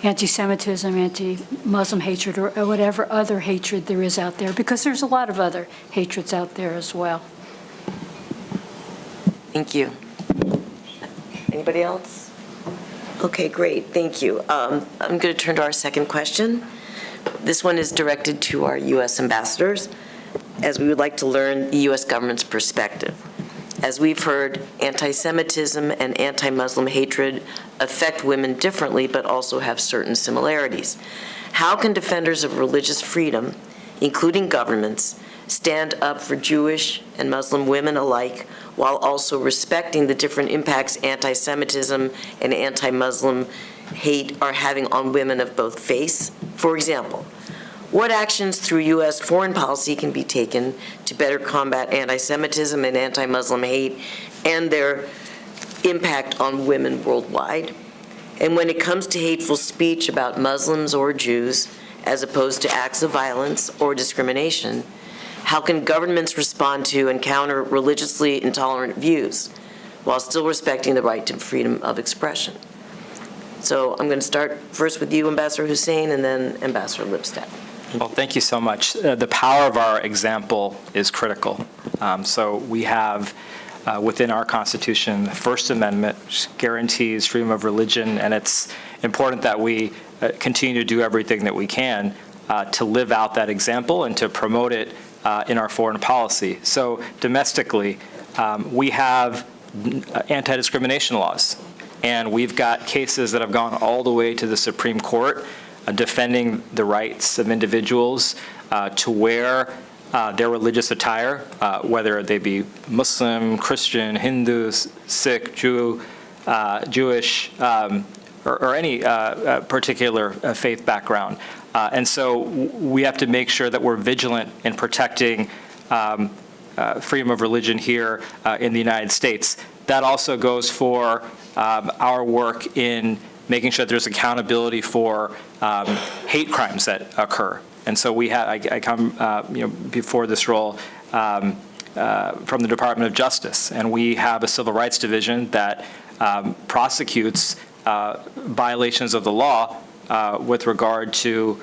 anti-Semitism, anti-Muslim hatred, or whatever other hatred there is out there, because there's a lot of other hatreds out there as well. Thank you. Anybody else? Okay, great. Thank you. I'm going to turn to our second question. This one is directed to our U.S. ambassadors, as we would like to learn the U.S. government's perspective. As we've heard, anti-Semitism and anti-Muslim hatred affect women differently, but also have certain similarities. How can defenders of religious freedom, including governments, stand up for Jewish and Muslim women alike while also respecting the different impacts anti-Semitism and anti-Muslim hate are having on women of both faiths? For example, what actions through U.S. foreign policy can be taken to better combat anti-Semitism and anti-Muslim hate and their impact on women worldwide? And when it comes to hateful speech about Muslims or Jews, as opposed to acts of violence or discrimination, how can governments respond to and counter religiously intolerant views while still respecting the right to freedom of expression? So I'm going to start first with you, Ambassador Hussein, and then Ambassador Lipstadt. Well, thank you so much. The power of our example is critical. So we have within our Constitution the First Amendment, which guarantees freedom of religion, and it's important that we continue to do everything that we can to live out that example and to promote it in our foreign policy. So domestically, we have anti-discrimination laws, and we've got cases that have gone all the way to the Supreme Court defending the rights of individuals to wear their religious attire, whether they be Muslim, Christian, Hindu, Sikh, Jewish, or any particular faith background. And so we have to make sure that we're vigilant in protecting freedom of religion here in the United States. That also goes for our work in making sure that there's accountability for hate crimes that occur. And so we have, I come, before this role from the Department of Justice, and we have a civil rights division that prosecutes violations of the law with regard to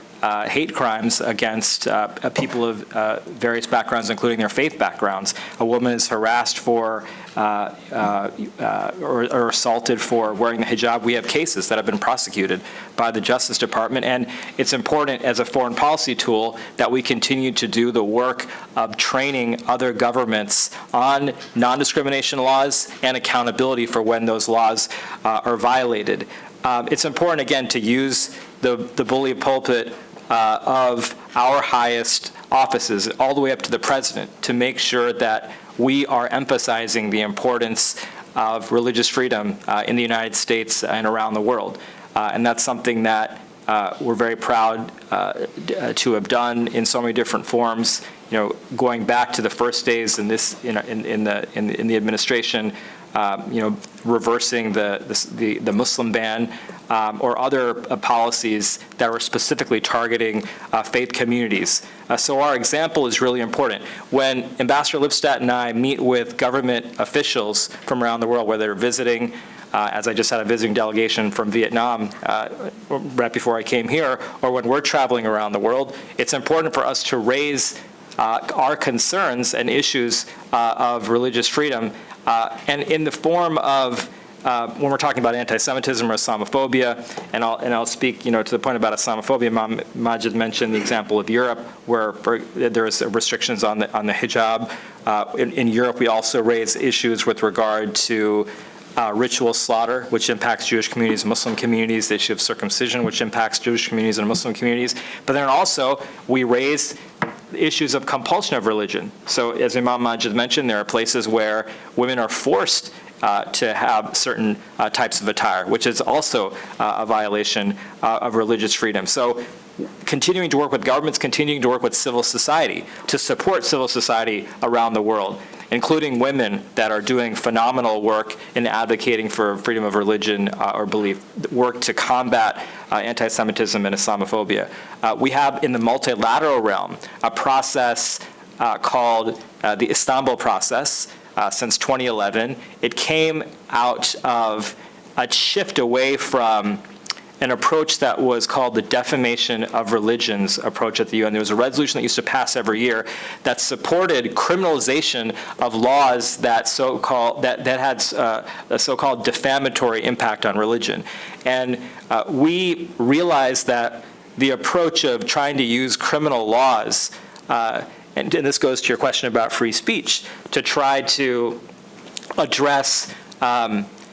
hate crimes against people of various backgrounds, including their faith backgrounds. A woman is harassed for or assaulted for wearing the hijab. We have cases that have been prosecuted by the Justice Department, and it's important as a foreign policy tool that we continue to do the work of training other governments on non-discrimination laws and accountability for when those laws are violated. It's important, again, to use the bully pulpit of our highest offices, all the way up to the president, to make sure that we are emphasizing the importance of religious freedom in the United States and around the world. And that's something that we're very proud to have done in so many different forms. Going back to the first days in this in the administration, reversing the Muslim ban, or other policies that were specifically targeting faith communities. So our example is really important. When Ambassador Lipstadt and I meet with government officials from around the world, whether they're visiting, as I just had a visiting delegation from Vietnam right before I came here, or when we're traveling around the world, it's important for us to raise our concerns and issues of religious freedom, and in the form of when we're talking about anti-Semitism or Islamophobia, and I'll speak, to the point about Islamophobia. Majid mentioned the example of Europe, where there's restrictions on the hijab. In Europe, we also raise issues with regard to ritual slaughter, which impacts Jewish communities, Muslim communities, the issue of circumcision, which impacts Jewish communities and Muslim communities. But then also, we raise issues of compulsion of religion. So as Imam Majid mentioned, there are places where women are forced to have certain types of attire, which is also a violation of religious freedom. So continuing to work with governments, continuing to work with civil society to support civil society around the world, including women that are doing phenomenal work in advocating for freedom of religion or belief, work to combat anti-Semitism and Islamophobia. We have in the multilateral realm a process called the Istanbul process since 2011. It came out of a shift away from an approach that was called the defamation of religions approach at the UN. There was a resolution that used to pass every year that supported criminalization of laws that had a so-called defamatory impact on religion. And we realized that the approach of trying to use criminal laws, and this goes to your question about free speech, to try to address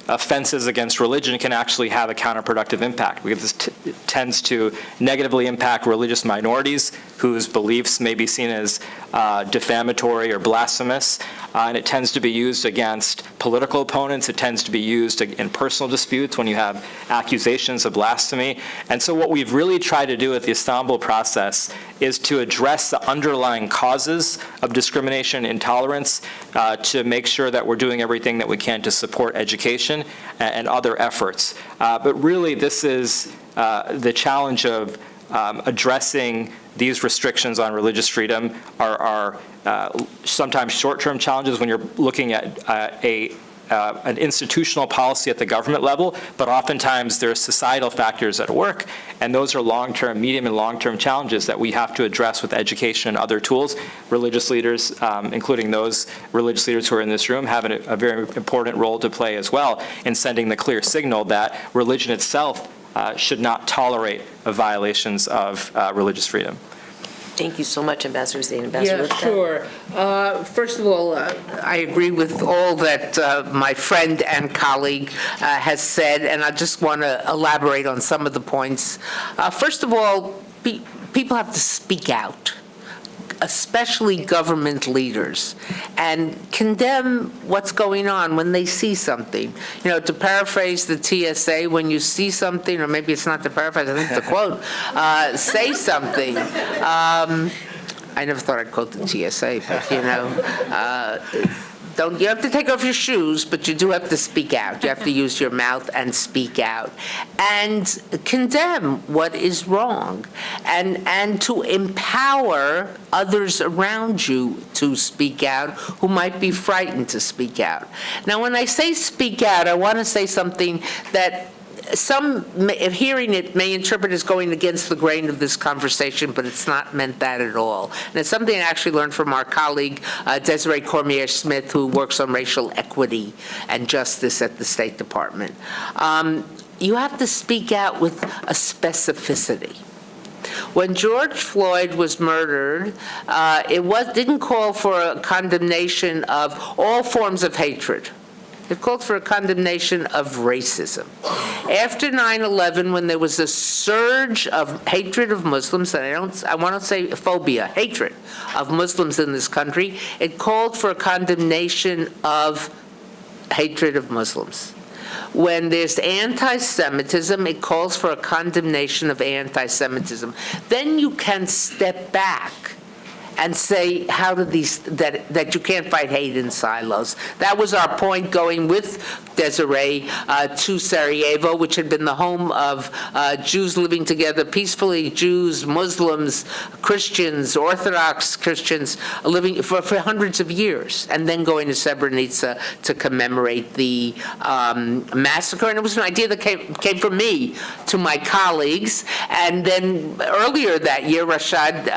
offenses against religion can actually have a counterproductive impact, because this tends to negatively impact religious minorities whose beliefs may be seen as defamatory or blasphemous, and it tends to be used against political opponents. It tends to be used in personal disputes when you have accusations of blasphemy. And so what we've really tried to do with the Istanbul process is to address the underlying causes of discrimination and intolerance, to make sure that we're doing everything that we can to support education and other efforts. But really, this is the challenge of addressing these restrictions on religious freedom are sometimes short-term challenges when you're looking at an institutional policy at the government level, but oftentimes there are societal factors at work, and those are long-term, medium and long-term challenges that we have to address with education and other tools. Religious leaders, including those religious leaders who are in this room, have a very important role to play as well in sending the clear signal that religion itself should not tolerate violations of religious freedom. Thank you so much, Ambassador Zain. Ambassador Yeah, Lipstadt? sure. First of all, I agree with all that my friend and colleague has said, and I just want to elaborate on some of the points. First of all, people have to speak out, especially government leaders, and condemn what's going on when they see something. You know, to paraphrase the TSA, when you see something, or maybe it's not to paraphrase, I think it's a quote, say something. I never thought I'd quote the TSA, but you know, you have to take off your shoes, but you do have to speak out. You have to use your mouth and speak out and condemn what is wrong and to empower others around you to speak out who might be frightened to speak out. Now, when I say speak out, I want to say something that some, if hearing it, may interpret as going against the grain of this conversation, but it's not meant that at all. And it's something I actually learned from our colleague, Desiree Cormier-Smith, who works on racial equity and justice at the State Department. You have to speak out with a specificity. When George Floyd was murdered, it didn't call for a condemnation of all forms of hatred. It called for a condemnation of racism. After 9/11, when there was a surge of hatred of Muslims, and I want to say phobia, hatred of Muslims in this country, it called for a condemnation of hatred of Muslims. When there's anti-Semitism, it calls for a condemnation of anti-Semitism. Then you can step back and say how do that you can't fight hate in silos. That was our point going with Desiree to Sarajevo, which had been the home of Jews living together peacefully, Jews, Muslims, Christians, Orthodox Christians living for hundreds of years, and then going to Srebrenica to commemorate the massacre. And it was an idea that came from me to my colleagues. And then earlier that year, Rashad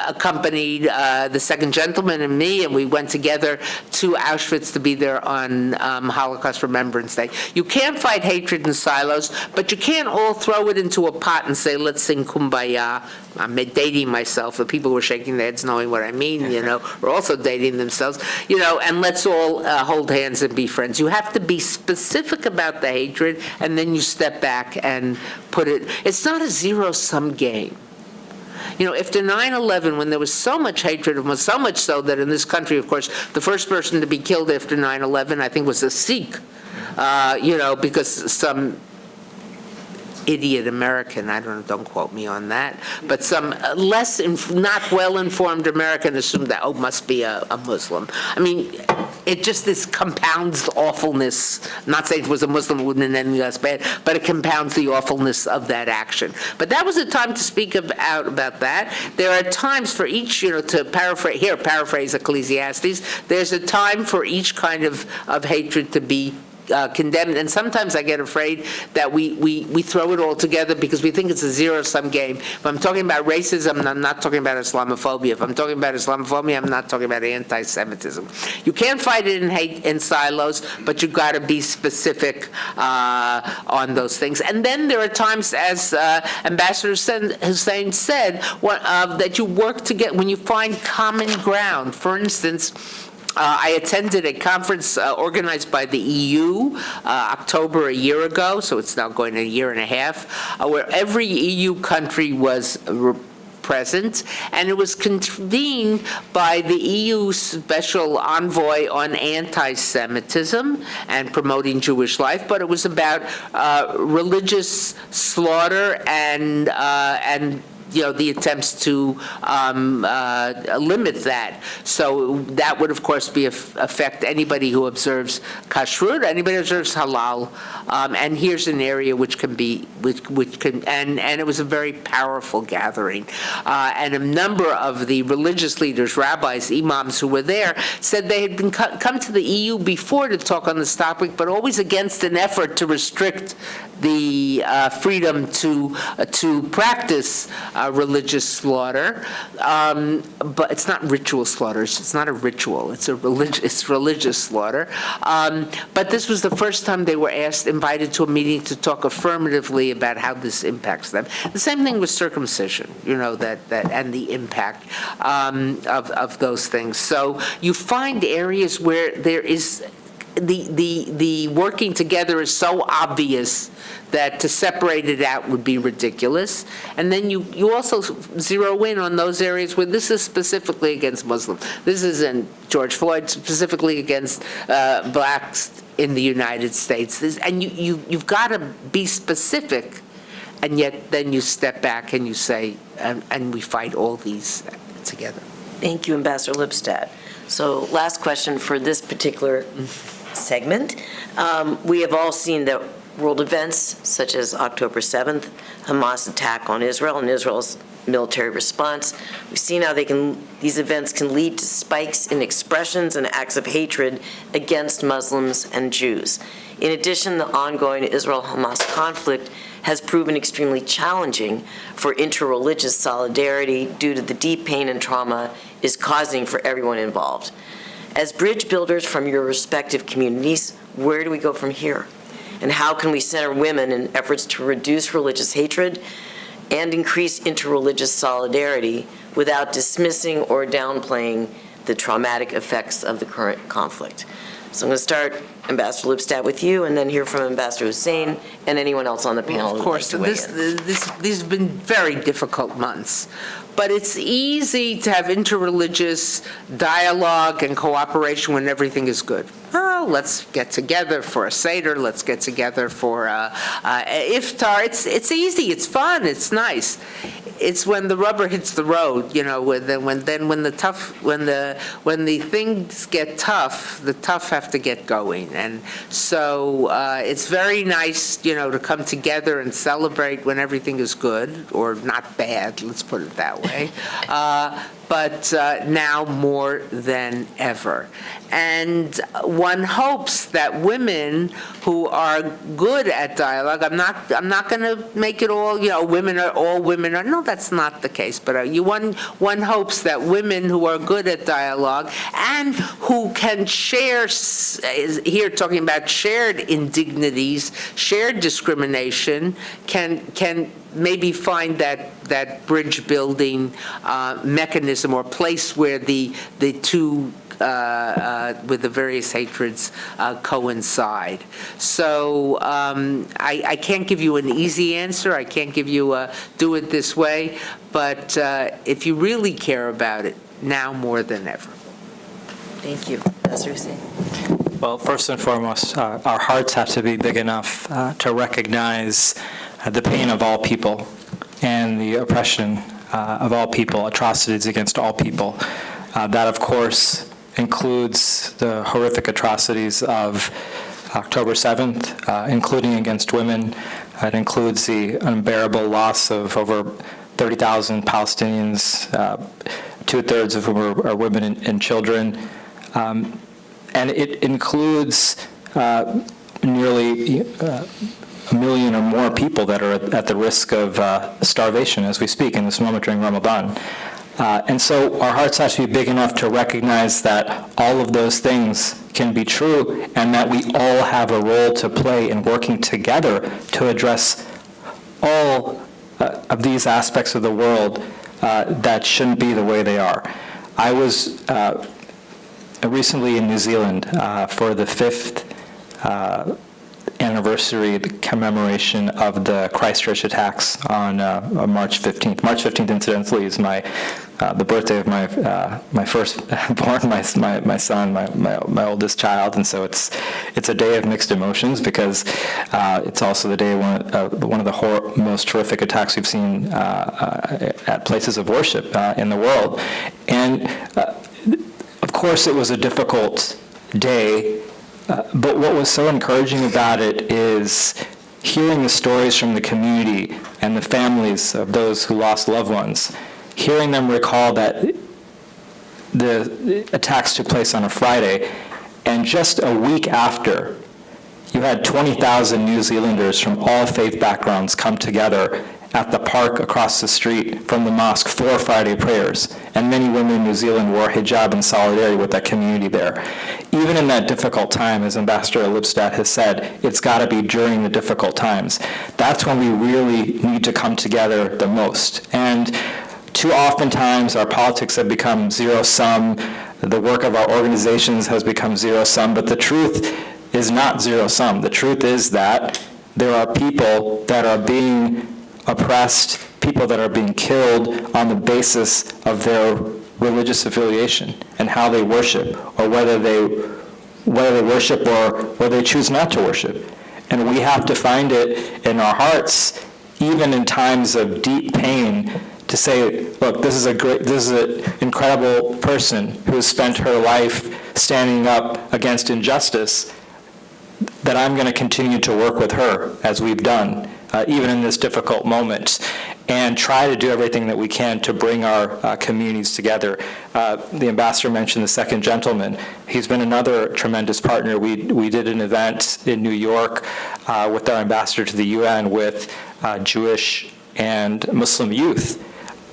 accompanied the second gentleman and me, and we went together to Auschwitz to be there on Holocaust Remembrance Day. You can't fight hatred in silos, but you can't all throw it into a pot and say, let's sing Kumbaya. I'm dating myself. The people who are shaking their heads knowing what I mean, you know, are also dating themselves, you know, and let's all hold hands and be friends. You have to be specific about the hatred, and then you step back and put it. It's not a zero-sum game. You know, after 9/11, when there was so much hatred, and was so much so that in this country, of course, the first person to be killed after 9/11, I think, was a Sikh, you know, because some idiot American, don't quote me on that, but some not well-informed American assumed that, must be a Muslim. I mean, it just this compounds the awfulness. I'm not saying if it was a Muslim, it wouldn't have been less bad, but it compounds the awfulness of that action. But that was a time to speak out about that. There are times for each, you know, to paraphrase Ecclesiastes, there's a time for each kind of hatred to be condemned, and sometimes I get afraid that we throw it all together because we think it's a zero-sum game. If I'm talking about racism, I'm not talking about Islamophobia. If I'm talking about Islamophobia, I'm not talking about anti-Semitism. You can't fight it in hate in silos, but you've got to be specific on those things. And then there are times, as Ambassador Hussein said, that you work together when you find common ground. For instance, I attended a conference organized by the EU October a year ago, so it's now going a year and a half, where every EU country was present, and it was convened by the EU Special Envoy on Anti-Semitism and promoting Jewish life, but it was about religious slaughter and you know, the attempts to limit that. So that would, of course, affect anybody who observes kashrut, anybody who observes halal. And here's an area which can, and it was a very powerful gathering. And a number of the religious leaders, rabbis, imams who were there, said they had been come to the EU before to talk on this topic, but always against an effort to restrict the freedom to practice religious slaughter, but it's not ritual slaughter. It's not a ritual. It's religious slaughter. But this was the first time they were invited to a meeting to talk affirmatively about how this impacts them. The same thing with circumcision, that and the impact of those things. So you find areas where there is the working together is so obvious that to separate it out would be ridiculous. And then you also zero in on those areas where this is specifically against Muslims. This isn't George Floyd, specifically against blacks in the United States. And you've got to be specific, and yet then you step back and you say, and we fight all these together. Thank you, Ambassador Lipstadt. So last question for this particular segment. We have all seen that world events such as October 7th, Hamas attack on Israel and Israel's military response. We've seen how these events can lead to spikes in expressions and acts of hatred against Muslims and Jews. In addition, the ongoing Israel-Hamas conflict has proven extremely challenging for interreligious solidarity due to the deep pain and trauma is causing for everyone involved. As bridge builders from your respective communities, where do we go from here? And how can we center women in efforts to reduce religious hatred and increase interreligious solidarity without dismissing or downplaying the traumatic effects of the current conflict? So I'm going to start, Ambassador Lipstadt, with you, and then hear from Ambassador Hussein and anyone else on the panel who would like to weigh in. These have been very difficult months. But it's easy to have interreligious dialogue and cooperation when everything is good. Oh, let's get together for a Seder. Let's get together for iftar. It's easy. It's fun. It's nice. It's when the rubber hits the road, when the things get tough, the tough have to get going. And so it's very nice, to come together and celebrate when everything is good or not bad. Let's put it that way. But now more than ever. And one hopes that women who are good at dialogue, I'm not going to make it all, all women are, no, that's not the case. But one hopes that women who are good at dialogue and who can share, here talking about shared indignities, shared discrimination, can maybe find that bridge building mechanism or place where the two with the various hatreds coincide. So I can't give you an easy answer. I can't give you a do it this way. But if you really care about it, now more than ever. Thank you. Ambassador Hussein. Well, first and foremost, our hearts have to be big enough to recognize the pain of all people and the oppression of all people, atrocities against all people. That, of course, includes the horrific atrocities of October 7th, including against women. It includes the unbearable loss of over 30,000 Palestinians, two-thirds of whom are women and children. And it includes nearly a million or more people that are at the risk of starvation as we speak in this moment during Ramadan. And so our hearts have to be big enough to recognize that all of those things can be true and that we all have a role to play in working together to address all of these aspects of the world that shouldn't be the way they are. I was recently in New Zealand for the 5th anniversary, the commemoration of the Christchurch attacks on March 15th. March 15th, incidentally, is the birthday of my firstborn, my son, my oldest child, and so it's a day of mixed emotions because it's also the day of one of the most horrific attacks we've seen at places of worship in the world, and of course it was a difficult day. But what was so encouraging about it is hearing the stories from the community and the families of those who lost loved ones, hearing them recall that the attacks took place on a Friday, and just a week after, you had 20,000 New Zealanders from all faith backgrounds come together at the park across the street from the mosque for Friday prayers, and many women in New Zealand wore hijab in solidarity with that community there. Even in that difficult time, as Ambassador Lipstadt has said, it's got to be during the difficult times. That's when we really need to come together the most. And too oftentimes, our politics have become zero-sum. The work of our organizations has become zero-sum, but the truth is not zero-sum. The truth is that there are people that are being oppressed, people that are being killed on the basis of their religious affiliation and how they worship, or whether they worship or they choose not to worship. And we have to find it in our hearts, even in times of deep pain, to say, look, this is an incredible person who has spent her life standing up against injustice, that I'm going to continue to work with her, as we've done, even in this difficult moment, and try to do everything that we can to bring our communities together. The ambassador mentioned the second gentleman. He's been another tremendous partner. We did an event in New York with our ambassador to the UN with Jewish and Muslim youth.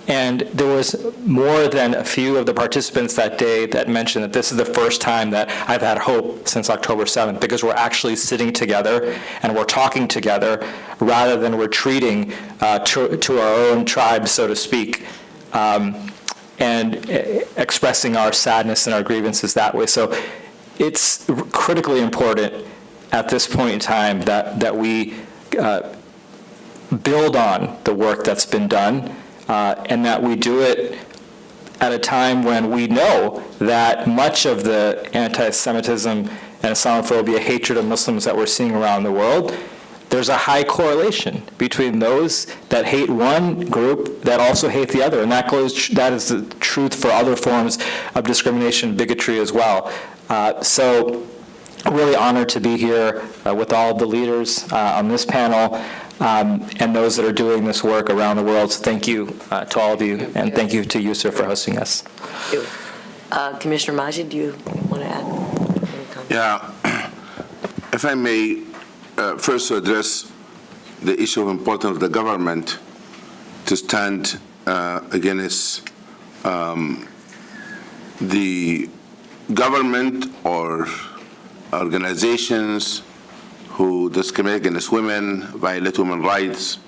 And there was more than a few of the participants that day that mentioned that this is the first time that I've had hope since October 7th, because we're actually sitting together and we're talking together rather than retreating to our own tribe, so to speak, and expressing our sadness and our grievances that way. So it's critically important at this point in time that we build on the work that's been done, and that we do it at a time when we know that much of the anti-Semitism and Islamophobia, hatred of Muslims that we're seeing around the world, there's a high correlation between those that hate one group that also hate the other, and that is the truth for other forms of discrimination, bigotry as well. So really honored to be here with all of the leaders on this panel, and those that are doing this work around the world. So thank you to all of you, and thank you to USCIRF for hosting us. Commissioner Majid, do you want to add any comments? Yeah, if I may, first address the issue of importance of the government to stand against the government or organizations who discriminate against women, violate women's rights.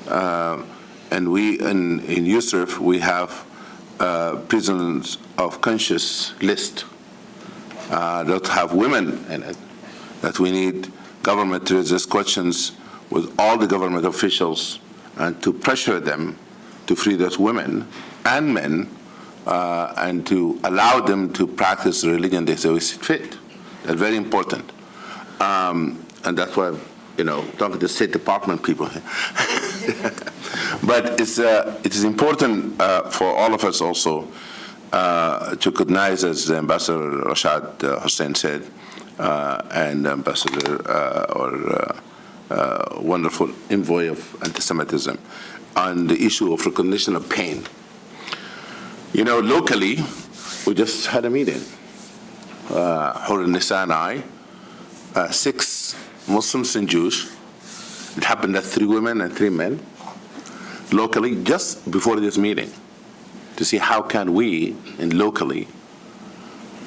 And we, in USCIRF, we have prisons of conscience list that have women in it, that we need government to raise questions with all the government officials and to pressure them to free those women and men and to allow them to practice the religion they say is fit. That's very important. And that's why, talking to the State Department people. But it is important for all of us also to recognize, as Ambassador Rashad Hussain said, and Ambassador wonderful envoy of anti-Semitism, on the issue of recognition of pain. Locally, we just had a meeting. Hur Nisa and I, 6 Muslims and Jews. It happened that 3 women and 3 men, locally, just before this meeting, to see how can we, locally,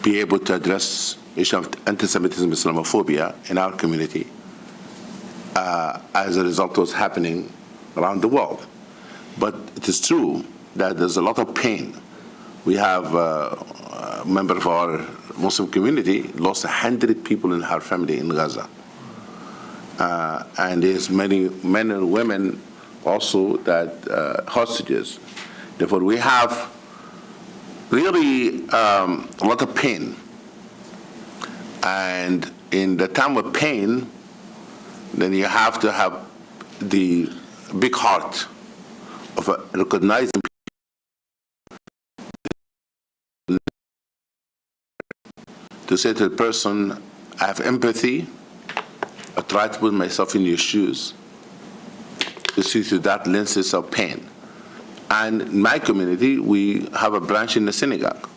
be able to address the issue of anti-Semitism and Islamophobia in our community as a result of what's happening around the world. But it is true that there's a lot of pain. We have a member of our Muslim community lost 100 people in her family in Gaza. And there's many men and women also that hostages. Therefore, we have really a lot of pain. And in the time of pain, then you have to have the big heart of recognizing to say to the person, I have empathy, I try to put myself in your shoes, to see through that lenses of pain. And in my community, we have a branch in the synagogue.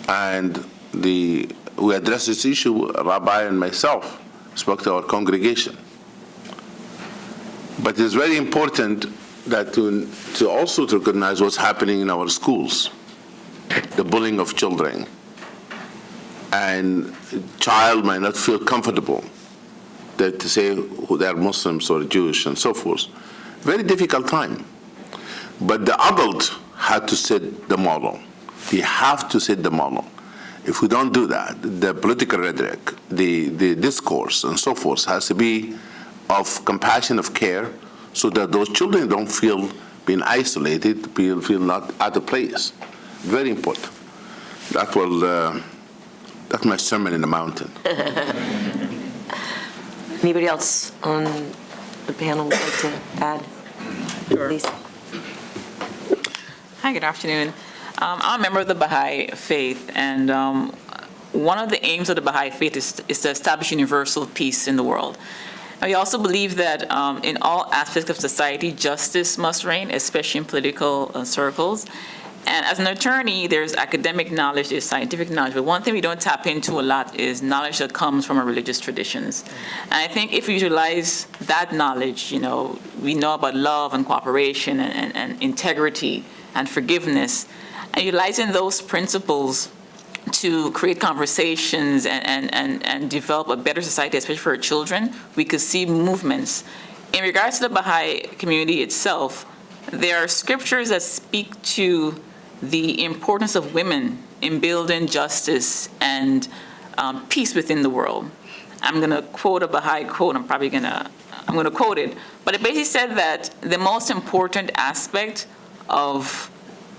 And we addressed this issue, Rabbi and myself spoke to our congregation. But But it's very important that to also to recognize what's happening in our schools, the bullying of children. And a child might not feel comfortable to say who they are Muslims or Jewish and so forth. Very difficult time. But the adult had to set the model. He have to set the model. If we don't do that, the political rhetoric, the discourse and so forth has to be of compassion, of care, so that those children don't feel being isolated, feel not out of place. Very important. That's my sermon in the mountain. Anybody else on the panel would like to add? Please. Hi, good afternoon. I'm a member of the Baha'i faith, and one of the aims of the Baha'i faith is to establish universal peace in the world. And we also believe that in all aspects of society, justice must reign, especially in political circles. And as an attorney, there's academic knowledge, there's scientific knowledge, but one thing we don't tap into a lot is knowledge that comes from our religious traditions. And I think if we utilize that knowledge, we know about love and cooperation and integrity and forgiveness, and utilizing those principles to create conversations and develop a better society, especially for our children, we could see movements. In regards to the Baha'i community itself, there are scriptures that speak to the importance of women in building justice and peace within the world. I'm going to quote a Baha'i quote. I'm going to quote it, but it basically said that the most important aspect of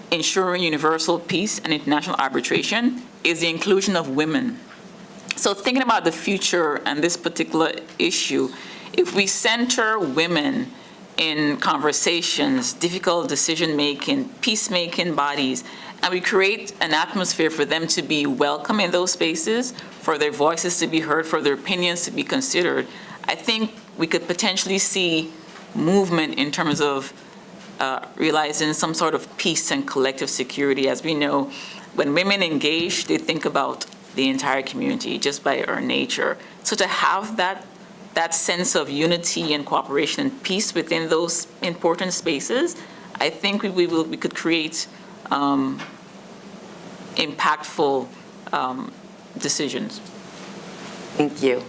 ensuring universal peace and international arbitration is the inclusion of women. So thinking about the future and this particular issue, if we center women in conversations, difficult decision-making, peacemaking bodies, and we create an atmosphere for them to be welcome in those spaces, for their voices to be heard, for their opinions to be considered, I think we could potentially see movement in terms of realizing some sort of peace and collective security. As we know, when women engage, they think about the entire community just by our nature. So to have that sense of unity and cooperation and peace within those important spaces, I think we could create impactful decisions. Thank you.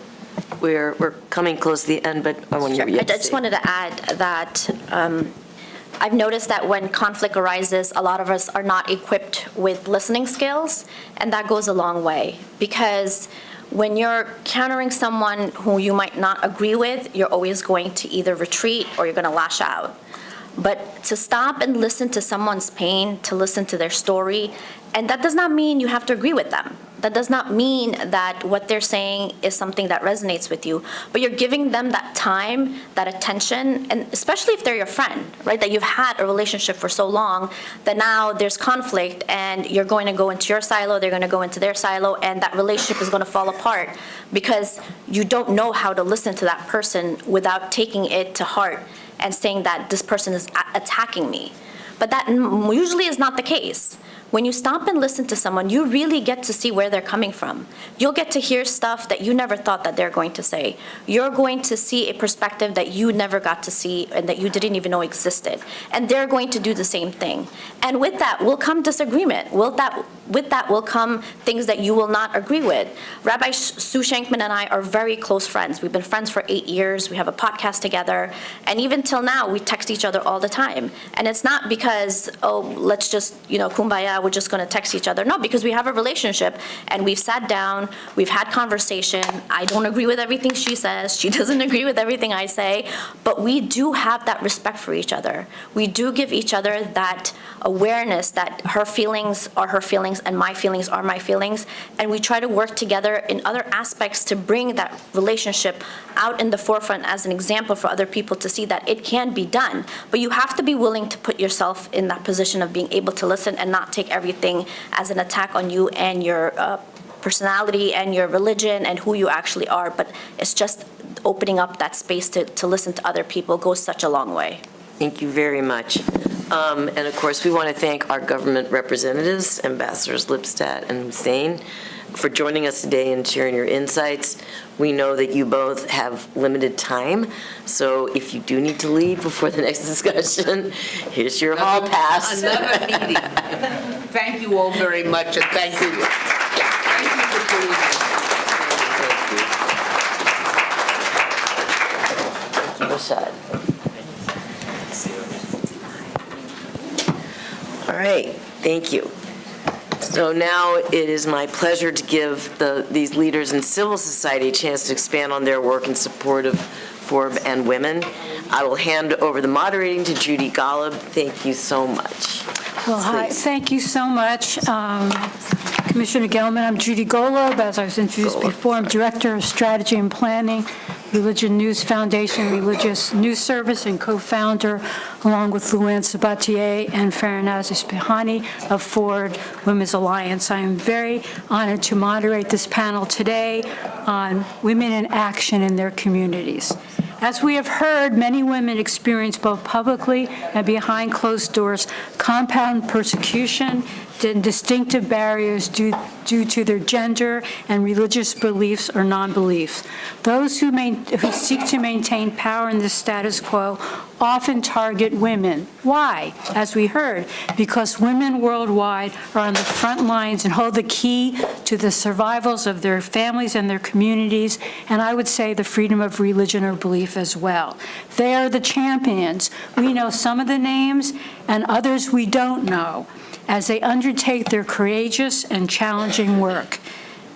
We're coming close to the end, but I want to hear you. I just wanted to add that I've noticed that when conflict arises, a lot of us are not equipped with listening skills, and that goes a long way. Because when you're countering someone who you might not agree with, you're always going to either retreat or you're going to lash out. But to stop and listen to someone's pain, to listen to their story, and that does not mean you have to agree with them. That does not mean that what they're saying is something that resonates with you, but you're giving them that time, that attention, and especially if they're your friend, right? That you've had a relationship for so long that now there's conflict and you're going to go into your silo, they're going to go into their silo, and that relationship is going to fall apart because you don't know how to listen to that person without taking it to heart and saying that this person is attacking me. But that usually is not the case. When you stop and listen to someone, you really get to see where they're coming from. You'll get to hear stuff that you never thought that they're going to say. You're going to see a perspective that you never got to see and that you didn't even know existed. And they're going to do the same thing. And with that will come disagreement. With that will come things that you will not agree with. Rabbi Sue Shankman and I are very close friends. We've been friends for 8 years. We have a podcast together. And even till now, we text each other all the time. And it's not because, let's just, kumbaya, we're just going to text each other. No, because we have a relationship and we've sat down, we've had conversation. I don't agree with everything she says. She doesn't agree with everything I say. But we do have that respect for each other. We do give each other that awareness that her feelings are her feelings and my feelings are my feelings. And we try to work together in other aspects to bring that relationship out in the forefront as an example for other people to see that it can be done. But you have to be willing to put yourself in that position of being able to listen and not take everything as an attack on you and your personality and your religion and who you actually are. But it's just opening up that space to listen to other people goes such a long way. Thank you very much. And of course, we want to thank our government representatives, Ambassadors Lipstadt and Hussein, for joining us today and sharing your insights. We know that you both have limited time, so if you do need to leave before the next discussion, here's your hall pass. Another meeting. Thank you all very much, and thank you. Thank you for doing this. Rashad. All right, thank you. So now it is my pleasure to give these leaders in civil society a chance to expand on their work in support of FoRB and women. I will hand over the moderating to Judy Golub. Thank you so much. Well, hi. Thank you so much. Commissioner Gelman, I'm Judy Golub. As I was introduced before, I'm Director of Strategy and Planning, Religion News Foundation, Religious News Service, and co-founder, along with Luann Sabatier and Farinaz Ispihani of FoRB Women's Alliance. I am very honored to moderate this panel today on women in action in their communities. As we have heard, many women experience both publicly and behind closed doors compound persecution and distinctive barriers due to their gender and religious beliefs or non-beliefs. Those who seek to maintain power in the status quo often target women. Why? As we heard, because women worldwide are on the front lines and hold the key to the survivals of their families and their communities, and I would say the freedom of religion or belief as well. They are the champions. We know some of the names, and others we don't know, as they undertake their courageous and challenging work.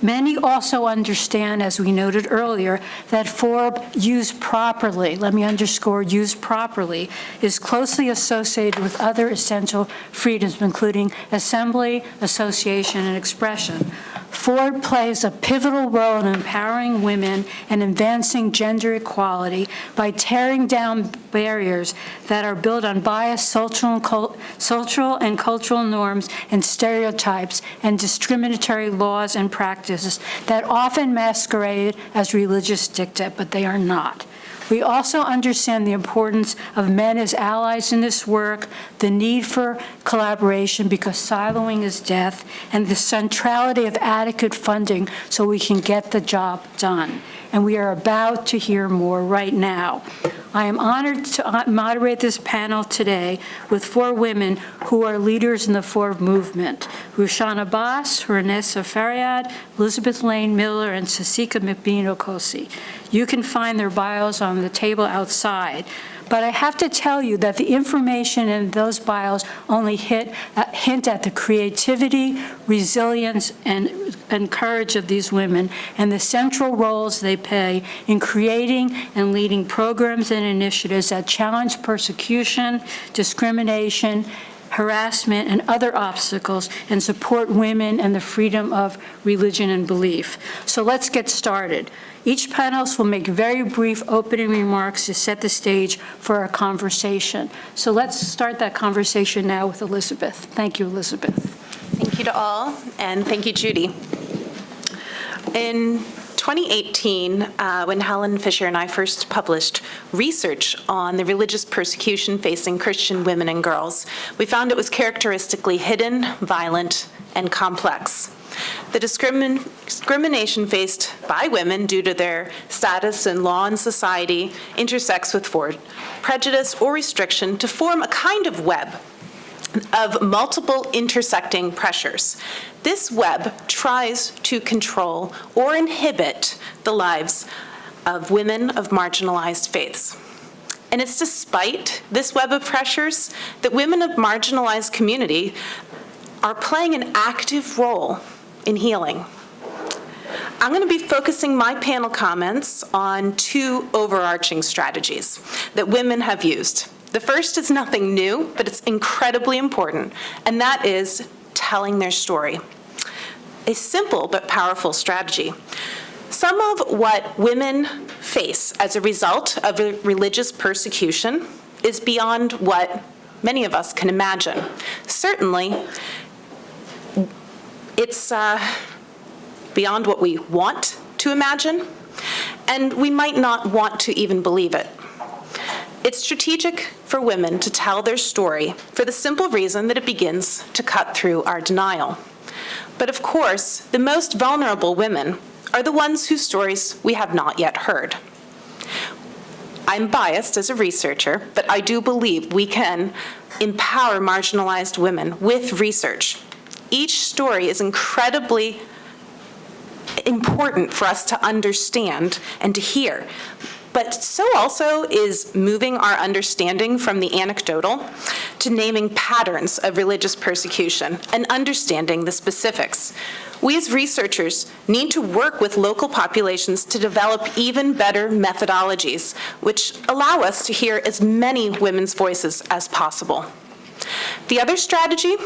Many also understand, as we noted earlier, that FoRB used properly, let me underscore, used properly, is closely associated with other essential freedoms, including assembly, association, and expression. FoRB plays a pivotal role in empowering women and advancing gender equality by tearing down barriers that are built on biased social and cultural norms and stereotypes and discriminatory laws and practices that often masquerade as religious dicta, but they are not. We also understand the importance of men as allies in this work, the need for collaboration because siloing is death, and the centrality of adequate funding so we can get the job done. And we are about to hear more right now. I am honored to moderate this panel today with 4 women who are leaders in the FoRB movement: Rushan Abbas, Ranessa Faryad, Elizabeth Lane Miller, and Sasika McBean-Okosi. You can find their bios on the table outside. But I have to tell you that the information in those bios only hint at the creativity, resilience, and courage of these women and the central roles they play in creating and leading programs and initiatives that challenge persecution, discrimination, harassment, and other obstacles and support women and the freedom of religion and belief. So let's get started. Each panelist will make very brief opening remarks to set the stage for our conversation. So let's start that conversation now with Elizabeth. Thank you, Elizabeth. Thank you to all, and thank you, Judy. In 2018, when Helen Fisher and I first published research on the religious persecution facing Christian women and girls, we found it was characteristically hidden, violent, and complex. The discrimination faced by women due to their status in law and society intersects with prejudice or restriction to form a kind of web of multiple intersecting pressures. This web tries to control or inhibit the lives of women of marginalized faiths. And it's despite this web of pressures that women of marginalized community are playing an active role in healing. I'm going to be focusing my panel comments on 2 overarching strategies that women have used. The first is nothing new, but it's incredibly important, and that is telling their story. A simple but powerful strategy. Some of what women face as a result of religious persecution is beyond what many of us can imagine. Certainly, it's beyond what we want to imagine, and we might not want to even believe it. It's strategic for women to tell their story for the simple reason that it begins to cut through our denial. But of course, the most vulnerable women are the ones whose stories we have not yet heard. I'm biased as a researcher, but I do believe we can empower marginalized women with research. Each story is incredibly important for us to understand and to hear. But so also is moving our understanding from the anecdotal to naming patterns of religious persecution and understanding the specifics. We as researchers need to work with local populations to develop even better methodologies, which allow us to hear as many women's voices as possible. The other strategy,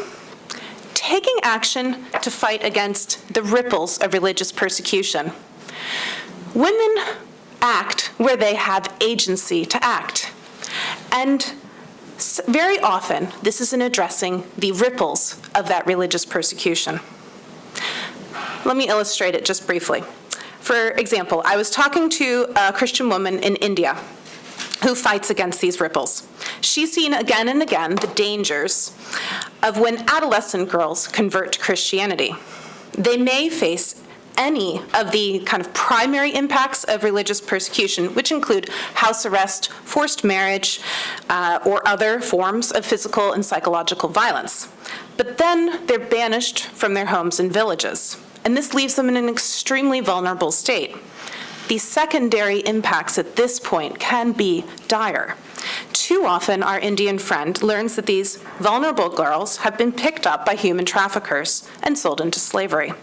taking action to fight against the ripples of religious persecution. Women act where they have agency to act. And very often, this is in addressing the ripples of that religious persecution. Let me illustrate it just briefly. For example, I was talking to a Christian woman in India who fights against these ripples. She's seen again and again the dangers of when adolescent girls convert to Christianity. They may face any of the kind of primary impacts of religious persecution, which include house arrest, forced marriage, or other forms of physical and psychological violence. But then they're banished from their homes and villages, and this leaves them in an extremely vulnerable state. The secondary impacts at this point can be dire. Too often, our Indian friend learns that these vulnerable girls have been picked up by human traffickers and sold into slavery.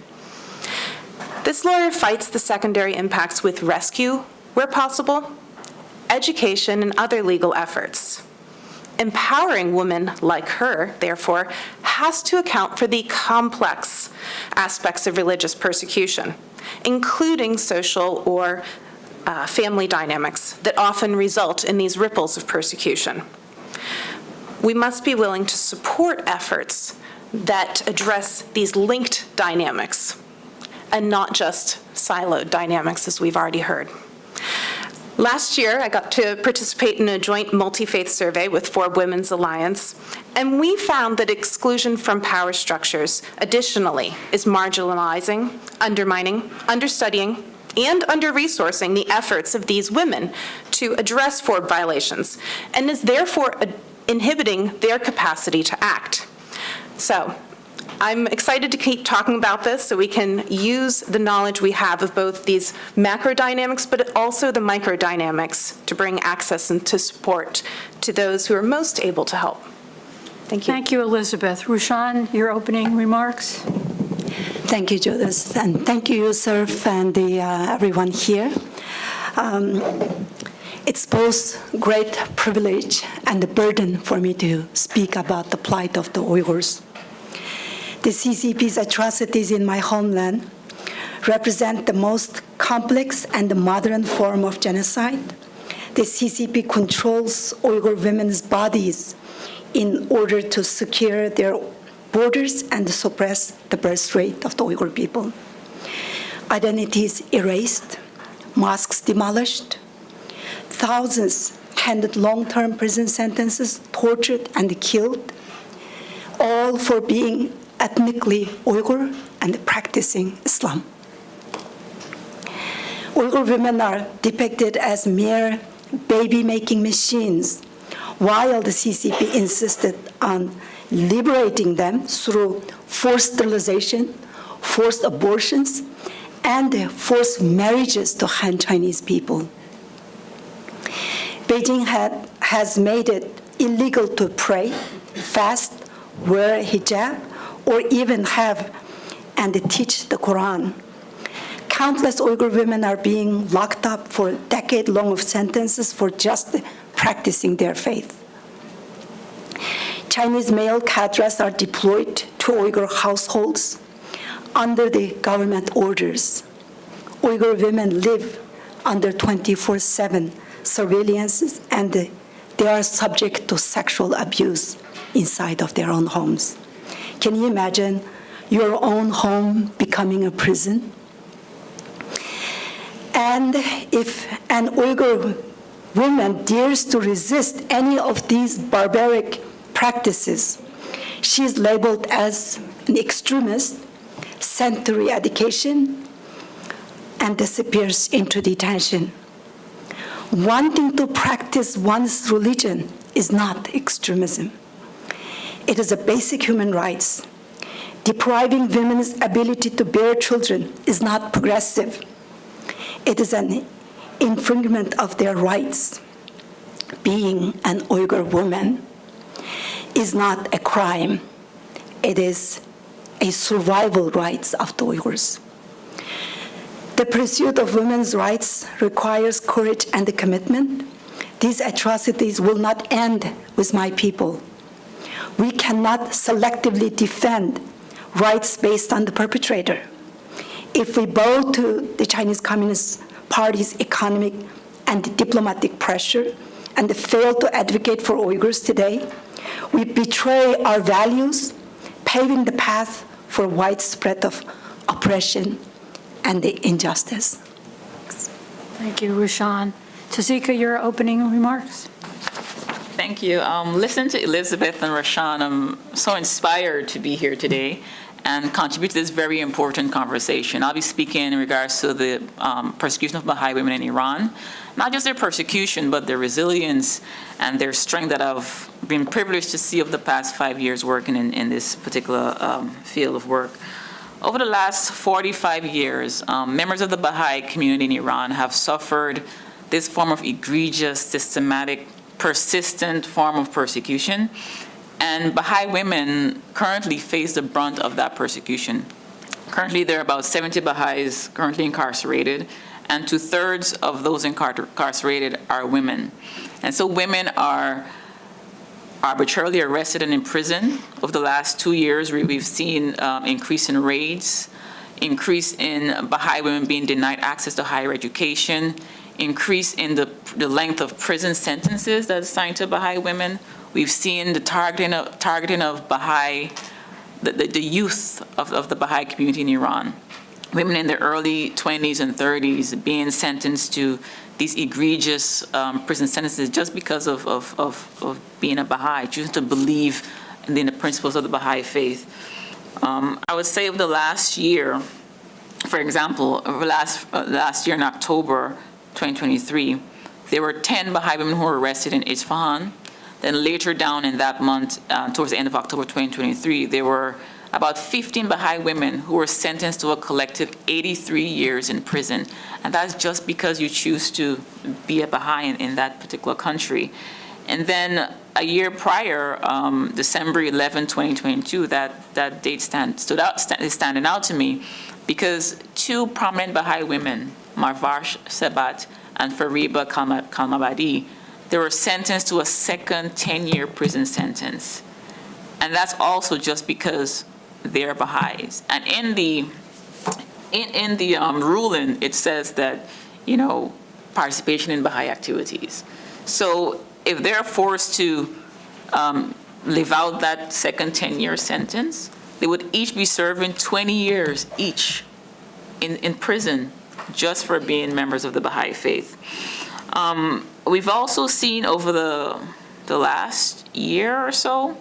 This lawyer fights the secondary impacts with rescue, where possible, education, and other legal efforts. Empowering women like her, therefore, has to account for the complex aspects of religious persecution, including social or family dynamics that often result in these ripples of persecution. We must be willing to support efforts that address these linked dynamics and not just siloed dynamics, as we've already heard. Last year, I got to participate in a joint multi-faith survey with FoRB Women's Alliance, and we found that exclusion from power structures, additionally, is marginalizing, undermining, understudying, and under-resourcing the efforts of these women to address FoRB violations, and is therefore inhibiting their capacity to act. So, I'm excited to keep talking about this so we can use the knowledge we have of both these macro dynamics, but also the micro dynamics to bring access and to support to those who are most able to help. Thank you. Thank you, Elizabeth. Rushan, your opening remarks? Thank you, Judith, and thank you, USCIRF, and everyone here. It's both great privilege and a burden for me to speak about the plight of the Uyghurs. The CCP's atrocities in my homeland represent the most complex and modern form of genocide. The CCP controls Uyghur women's bodies in order to secure their borders and suppress the birth rate of the Uyghur people. Identities erased, mosques demolished, thousands handed long-term prison sentences, tortured and killed, all for being ethnically Uyghur and practicing Islam. Uyghur women are depicted as mere baby-making machines, while the CCP insisted on liberating them through forced sterilization, forced abortions, and forced marriages to Han Chinese people. Beijing has made it illegal to pray, fast, wear hijab, or even have and teach the Quran. Countless Uyghur women are being locked up for decade-long sentences for just practicing their faith. Chinese male cadres are deployed to Uyghur households under the government orders. Uyghur women live under 24/7 surveillance, and they are subject to sexual abuse inside of their own homes. Can you imagine your own home becoming a prison? And if an Uyghur woman dares to resist any of these barbaric practices, she is labeled as an extremist sent to re-education, and disappears into detention. Wanting to practice one's religion is not extremism. It is a basic human right. Depriving women's ability to bear children is not progressive. It is an infringement of their rights. Being an Uyghur woman is not a crime. It is a survival right of the Uyghurs. The pursuit of women's rights requires courage and commitment. These atrocities will not end with my people. We cannot selectively defend rights based on the perpetrator. If we bow to the Chinese Communist Party's economic and diplomatic pressure and fail to advocate for Uyghurs today, we betray our values, paving the path for widespread of oppression and the injustice. Thank you, Rushan. Tazika, your opening remarks? Thank you. Listening to Elizabeth and Rashan, I'm so inspired to be here today and contribute to this very important conversation. I'll be speaking in regards to the persecution of Baha'i women in Iran, not just their persecution, but their resilience and their strength that I've been privileged to see over the past 5 years working in this particular field of work. Over the last 45 years, members of the Baha'i community in Iran have suffered this form of egregious, systematic, persistent form of persecution, and Baha'i women currently face the brunt of that persecution. Currently, there are about 70 Baha'is currently incarcerated, and 2/3 of those incarcerated are women. And so women are arbitrarily arrested and imprisoned. Over the last 2 years, we've seen increase in raids, increase in Baha'i women being denied access to higher education, increase in the length of prison sentences that are assigned to Baha'i women. We've seen the targeting of Baha'i, the youth of the Baha'i community in Iran. Women in their early 20s and 30s being sentenced to these egregious prison sentences just because of being a Baha'i, choosing to believe in the principles of the Baha'i faith. I would say over the last year, for example, over last year in October 2023, there were 10 Baha'i women who were arrested in Isfahan. Then later down in that month, towards the end of October 2023, there were about 15 Baha'i women who were sentenced to a collective 83 years in prison. And that's just because you choose to be a Baha'i in that particular country. And then a year prior, December 11, 2022, that date is standing out to me because 2 prominent Baha'i women, Marvash Sebat and Fariba Kalmabadi, they were sentenced to a second 10-year prison sentence. And that's also just because they're Baha'is. And in the ruling, it says that, participation in Baha'i activities. So if they're forced to live out that second 10-year sentence, they would each be serving 20 years each in prison just for being members of the Baha'i faith. We've also seen over the last year or so,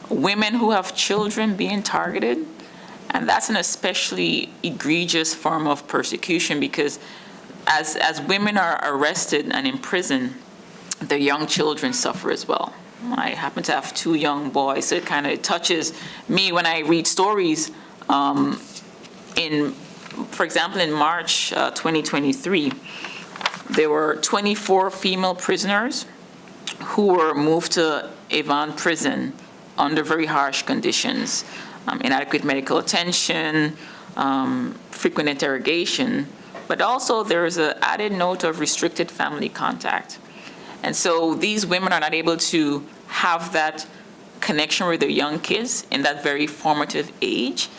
women who have children being targeted, and that's an especially egregious form of persecution because as women are arrested and imprisoned, their young children suffer as well. I happen to have 2 young boys, so it touches me when I read stories. For example, in March 2023, there were 24 female prisoners who were moved to Avon prison under very harsh conditions, inadequate medical attention, frequent interrogation, but also there is an added note of restricted family contact. And so these women are not able to have that connection with their young kids in that very formative age.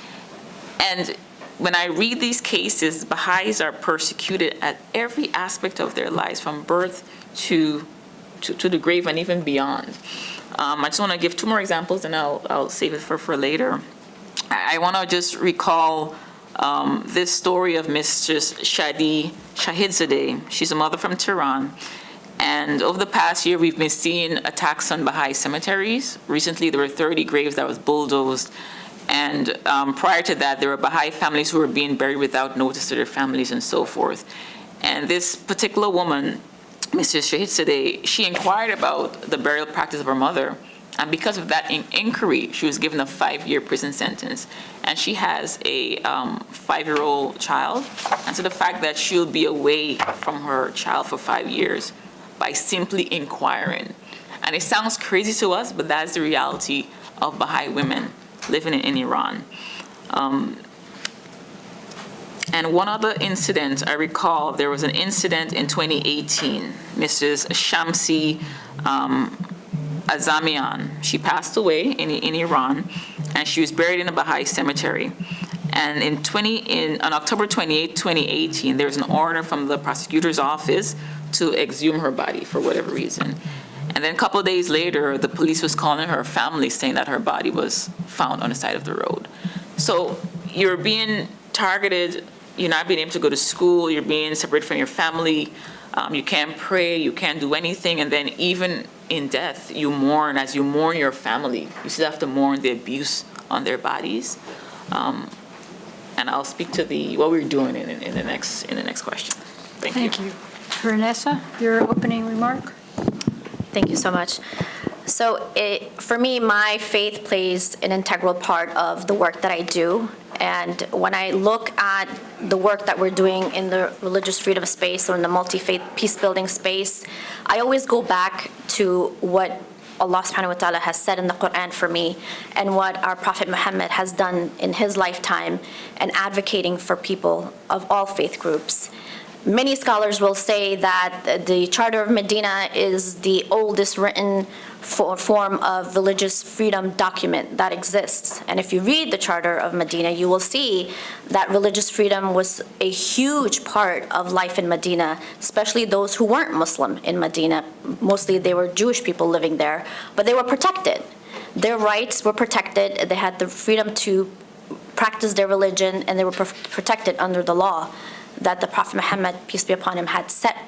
And when I read these cases, Baha'is are persecuted at every aspect of their lives, from birth to the grave and even beyond. I just want to give 2 more examples, and I'll save it for later. I want to just recall this story of Mistress Shadi Shahidzadeh. She's a mother from Tehran. And over the past year, we've been seeing attacks on Baha'i cemeteries. Recently, there were 30 graves that was bulldozed And prior to that, there were Baha'i families who were being buried without notice to their families and so forth. And this particular woman, Mrs. Shahid Sadeh, she inquired about the burial practice of her mother. And because of that inquiry, she was given a 5-year prison sentence. And she has a 5-year-old child. And so the fact that she'll be away from her child for 5 years by simply inquiring. And it sounds crazy to us, but that's the reality of Baha'i women living in Iran. And one other incident, I recall, there was an incident in 2018. Mrs. Shamsi Azamian, she passed away in Iran, and she was buried in a Baha'i cemetery. And on October 28, 2018, there was an order from the prosecutor's office to exhume her body for whatever reason. And then a couple of days later, the police was calling her family saying that her body was found on the side of the road. So you're being targeted, you're not being able to go to school, you're being separated from your family, you can't pray, you can't do anything, and then even in death, you mourn. As you mourn your family, you still have to mourn the abuse on their bodies. And I'll speak to what we're doing in the next question. Thank you. Vanessa, your opening remark? Thank you so much. So for me, my faith plays an integral part of the work that I do. And when I look at the work that we're doing in the religious freedom space or in the multi-faith peace-building space, I always go back to what Allah subhanahu wa ta'ala has said in the Quran for me and what our Prophet Muhammad has done in his lifetime and advocating for people of all faith groups. Many scholars will say that the Charter of Medina is the oldest written form of religious freedom document that exists. And if you read the Charter of Medina, you will see that religious freedom was a huge part of life in Medina, especially those who weren't Muslim in Medina. Mostly they were Jewish people living there, but they were protected. Their rights were protected. They had the freedom to practice their religion, and they were protected under the law that the Prophet Muhammad, peace be upon him, had set.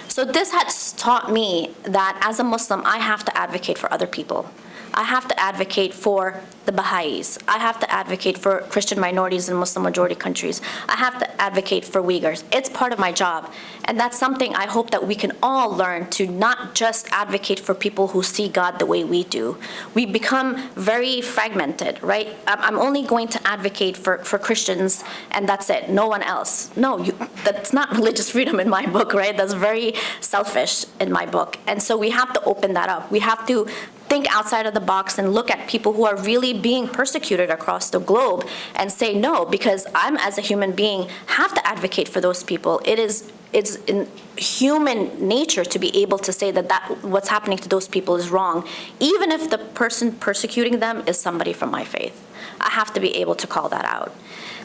So this has taught me that as a Muslim, I have to advocate for other people. I have to advocate for the Baha'is. I have to advocate for Christian minorities in Muslim majority countries. I have to advocate for Uyghurs. It's part of my job. And that's something I hope that we can all learn, to not just advocate for people who see God the way we do. We become very fragmented, right? I'm only going to advocate for Christians and that's it, no one else. No, that's not religious freedom in my book, right? That's very selfish in my book. And so we have to open that up. We have to think outside of the box and look at people who are really being persecuted across the globe and say no, because I'm, as a human being, have to advocate for those people. It's in human nature to be able to say that what's happening to those people is wrong, even if the person persecuting them is somebody from my faith. I have to be able to call that out.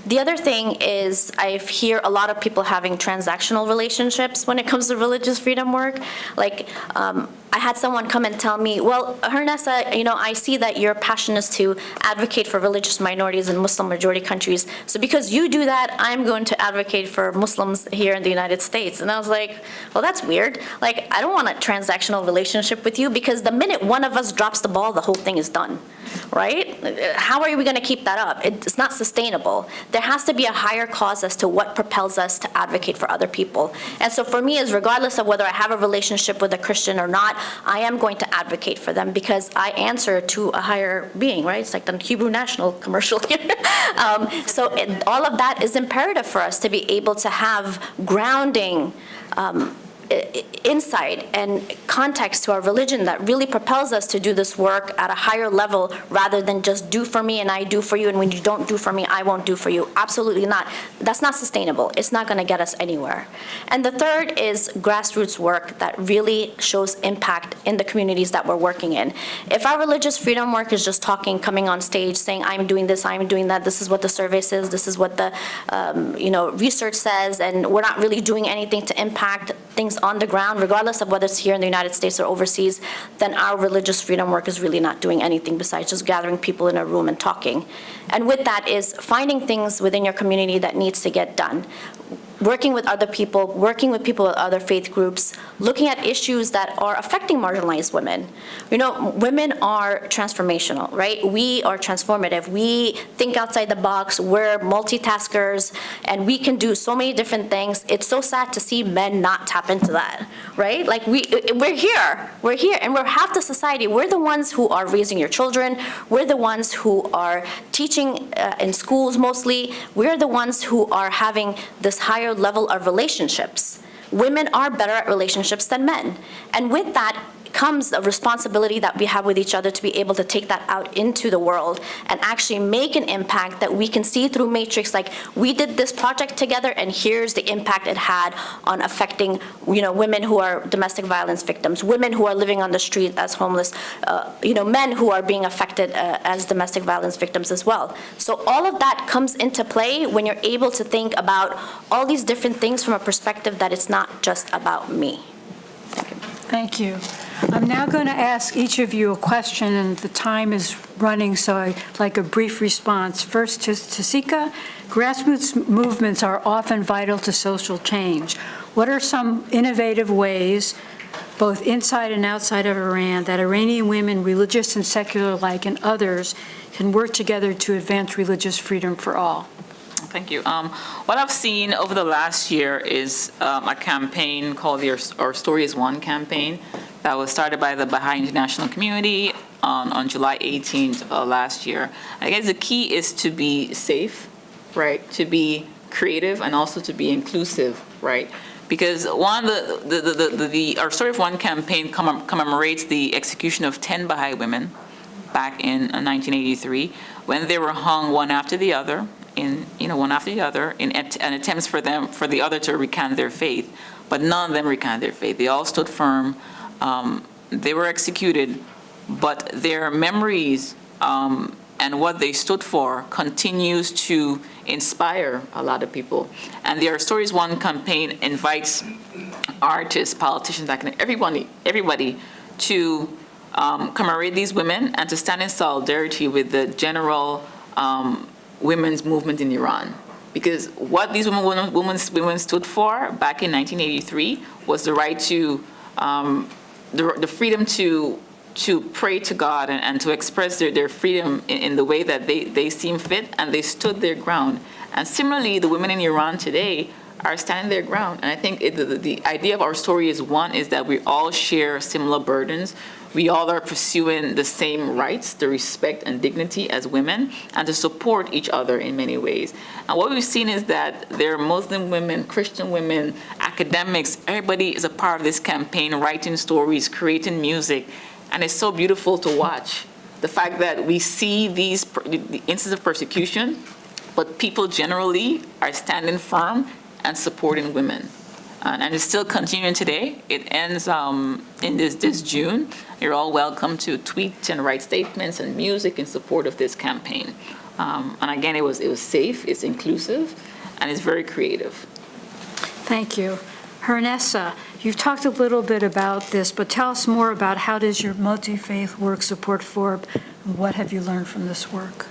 The other thing is I hear a lot of people having transactional relationships when it comes to religious freedom work. Like, I had someone come and tell me, well, Hernessa, I see that your passion is to advocate for religious minorities in Muslim majority countries. So because you do that, I'm going to advocate for Muslims here in the United States. And I was like, well, that's weird. Like, I don't want a transactional relationship with you, because the minute one of us drops the ball, the whole thing is done, right? How are we going to keep that up? It's not sustainable. There has to be a higher cause as to what propels us to advocate for other people. And so for me, is regardless of whether I have a relationship with a Christian or not, I am going to advocate for them because I answer to a higher being, right? It's like the Hebrew National commercial here. So all of that is imperative for us to be able to have grounding insight and context to our religion that really propels us to do this work at a higher level, rather than just do for me and I do for you, and when you don't do for me, I won't do for you. Absolutely not. That's not sustainable. It's not going to get us anywhere. And the third is grassroots work that really shows impact in the communities that we're working in. If our religious freedom work is just talking, coming on stage, saying, I'm doing this, I'm doing that, this is what the survey says, this is what the research says, and we're not really doing anything to impact things on the ground, regardless of whether it's here in the United States or overseas, then our religious freedom work is really not doing anything besides just gathering people in a room and talking. And with that is finding things within your community that needs to get done. working with other people, working with people with other faith groups, looking at issues that are affecting marginalized women. You know, women are transformational, right? We are transformative. We think outside the box. We're multitaskers, and we can do so many different things. It's so sad to see men not tap into that, right? Like we're here, and we're half the society. We're the ones who are raising your children. We're the ones who are teaching in schools mostly. We're the ones who are having this higher level of relationships. Women are better at relationships than men. And with that comes a responsibility that we have with each other to be able to take that out into the world and actually make an impact that we can see through Matrix, like we did this project together and here's the impact it had on affecting, you know, women who are domestic violence victims, women who are living on the street as homeless, you know, men who are being affected as domestic violence victims as well. So all of that comes into play when you're able to think about all these different things from a perspective that it's not just about me. Thank you. Thank you. I'm now going to ask each of you a question, and the time is running, so I'd like a brief response. First to Sika. Grassroots movements are often vital to social change. What are some innovative ways, both inside and outside of Iran, that Iranian women, religious and secular alike, and others can work together to advance religious freedom for all? Thank you. What I've seen over the last year is a campaign called the Our Story is One campaign that was started by the Baha'i International Community on July 18th last year. I guess the key is to be safe, right? To be creative and also to be inclusive, right? Because one, the Our Story of One campaign commemorates the execution of 10 Baha'i women back in 1983 when they were hung one after the other in attempts for the other to recant their faith, but none of them recanted their faith. They all stood firm. They were executed, but their memories and what they stood for continues to inspire a lot of people. And the Our Stories One campaign invites artists, politicians, everybody to commemorate these women and to stand in solidarity with the general women's movement in Iran. Because what these women stood for back in 1983 was the right to, the freedom to pray to God and to express their freedom in the way that they seem fit, and they stood their ground. And similarly, the women in Iran today are standing their ground. And I think the idea of Our Story is One is that we all share similar burdens. We all are pursuing the same rights, the respect and dignity as women, and to support each other in many ways. And what we've seen is that there are Muslim women, Christian women, academics, everybody is a part of this campaign, writing stories, creating music, and it's so beautiful to watch. The fact that we see the instances of persecution, but people generally are standing firm and supporting women. And it's still continuing today. It ends in this June. You're all welcome to tweet and write statements and music in support of this campaign. And again, it was safe, it's inclusive, and it's very creative. Thank you. Hernessa, you've talked a little bit about this, but tell us more about how does your multi-faith work support FoRB, and what have you learned from this work?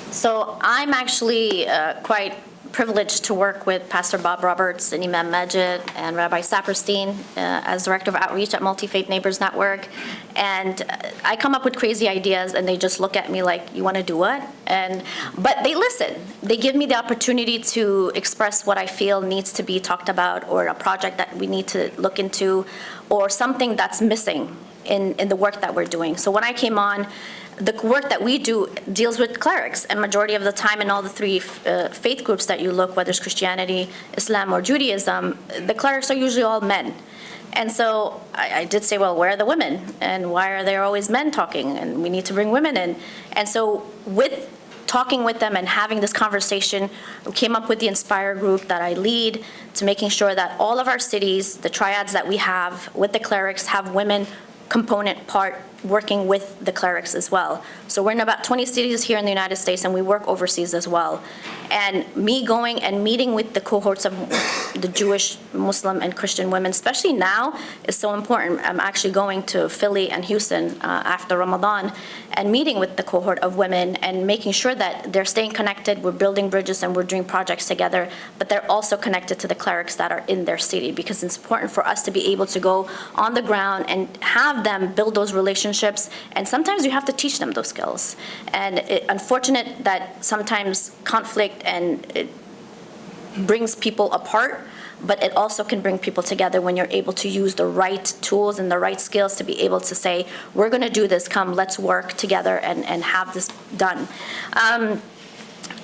So I'm actually quite privileged to work with Pastor Bob Roberts and Imam Majid and Rabbi Saperstein as Director of Outreach at Multi-Faith Neighbors Network. And I come up with crazy ideas and they just look at me like, you want to do what? But they listen. They give me the opportunity to express what I feel needs to be talked about, or a project that we need to look into, or something that's missing in the work that we're doing. So when I came on, the work that we do deals with clerics, and majority of the time in all the three faith groups that you look, whether it's Christianity, Islam, or Judaism, the clerics are usually all men. And so I did say, well, where are the women? And why are there always men talking? And we need to bring women in. And so with talking with them and having this conversation, we came up with the Inspire group that I lead, to making sure that all of our cities, the triads that we have with the clerics, have women component part working with the clerics as well. So we're in about 20 cities here in the United States, and we work overseas as well. And me going and meeting with the cohorts of the Jewish, Muslim, and Christian women, especially now, is so important. I'm actually going to Philly and Houston after Ramadan and meeting with the cohort of women and making sure that they're staying connected, we're building bridges, and we're doing projects together, but they're also connected to the clerics that are in their city, because it's important for us to be able to go on the ground and have them build those relationships, and sometimes you have to teach them those skills. And it's unfortunate that sometimes conflict and it brings people apart, but it also can bring people together when you're able to use the right tools and the right skills to be able to say, we're going to do this, come, let's work together and have this done.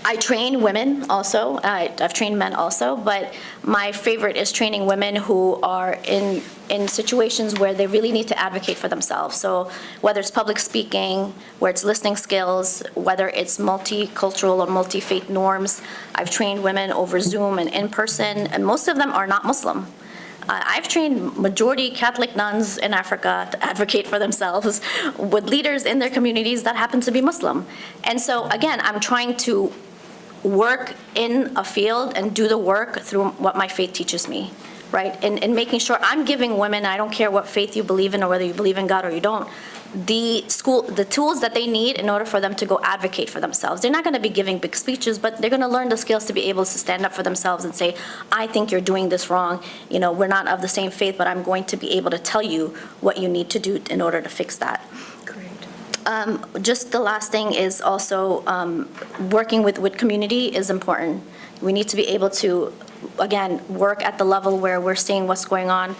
I train women also. I've trained men also, but my favorite is training women who are in situations where they really need to advocate for themselves. So whether it's public speaking, where it's listening skills, whether it's multicultural or multi-faith norms. I've trained women over Zoom and in person, and most of them are not Muslim. I've trained majority Catholic nuns in Africa to advocate for themselves with leaders in their communities that happen to be Muslim. And so again, I'm trying to work in a field and do the work through what my faith teaches me, right? And making sure I'm giving women, I don't care what faith you believe in or whether you believe in God or you don't, the tools that they need in order for them to go advocate for themselves. They're not going to be giving big speeches, but they're going to learn the skills to be able to stand up for themselves and say, I think you're doing this wrong. You know, we're not of the same faith, but I'm going to be able to tell you what you need to do in order to fix that. Just the last thing is also working with community is important. We need to be able to, again, work at the level where we're seeing what's going on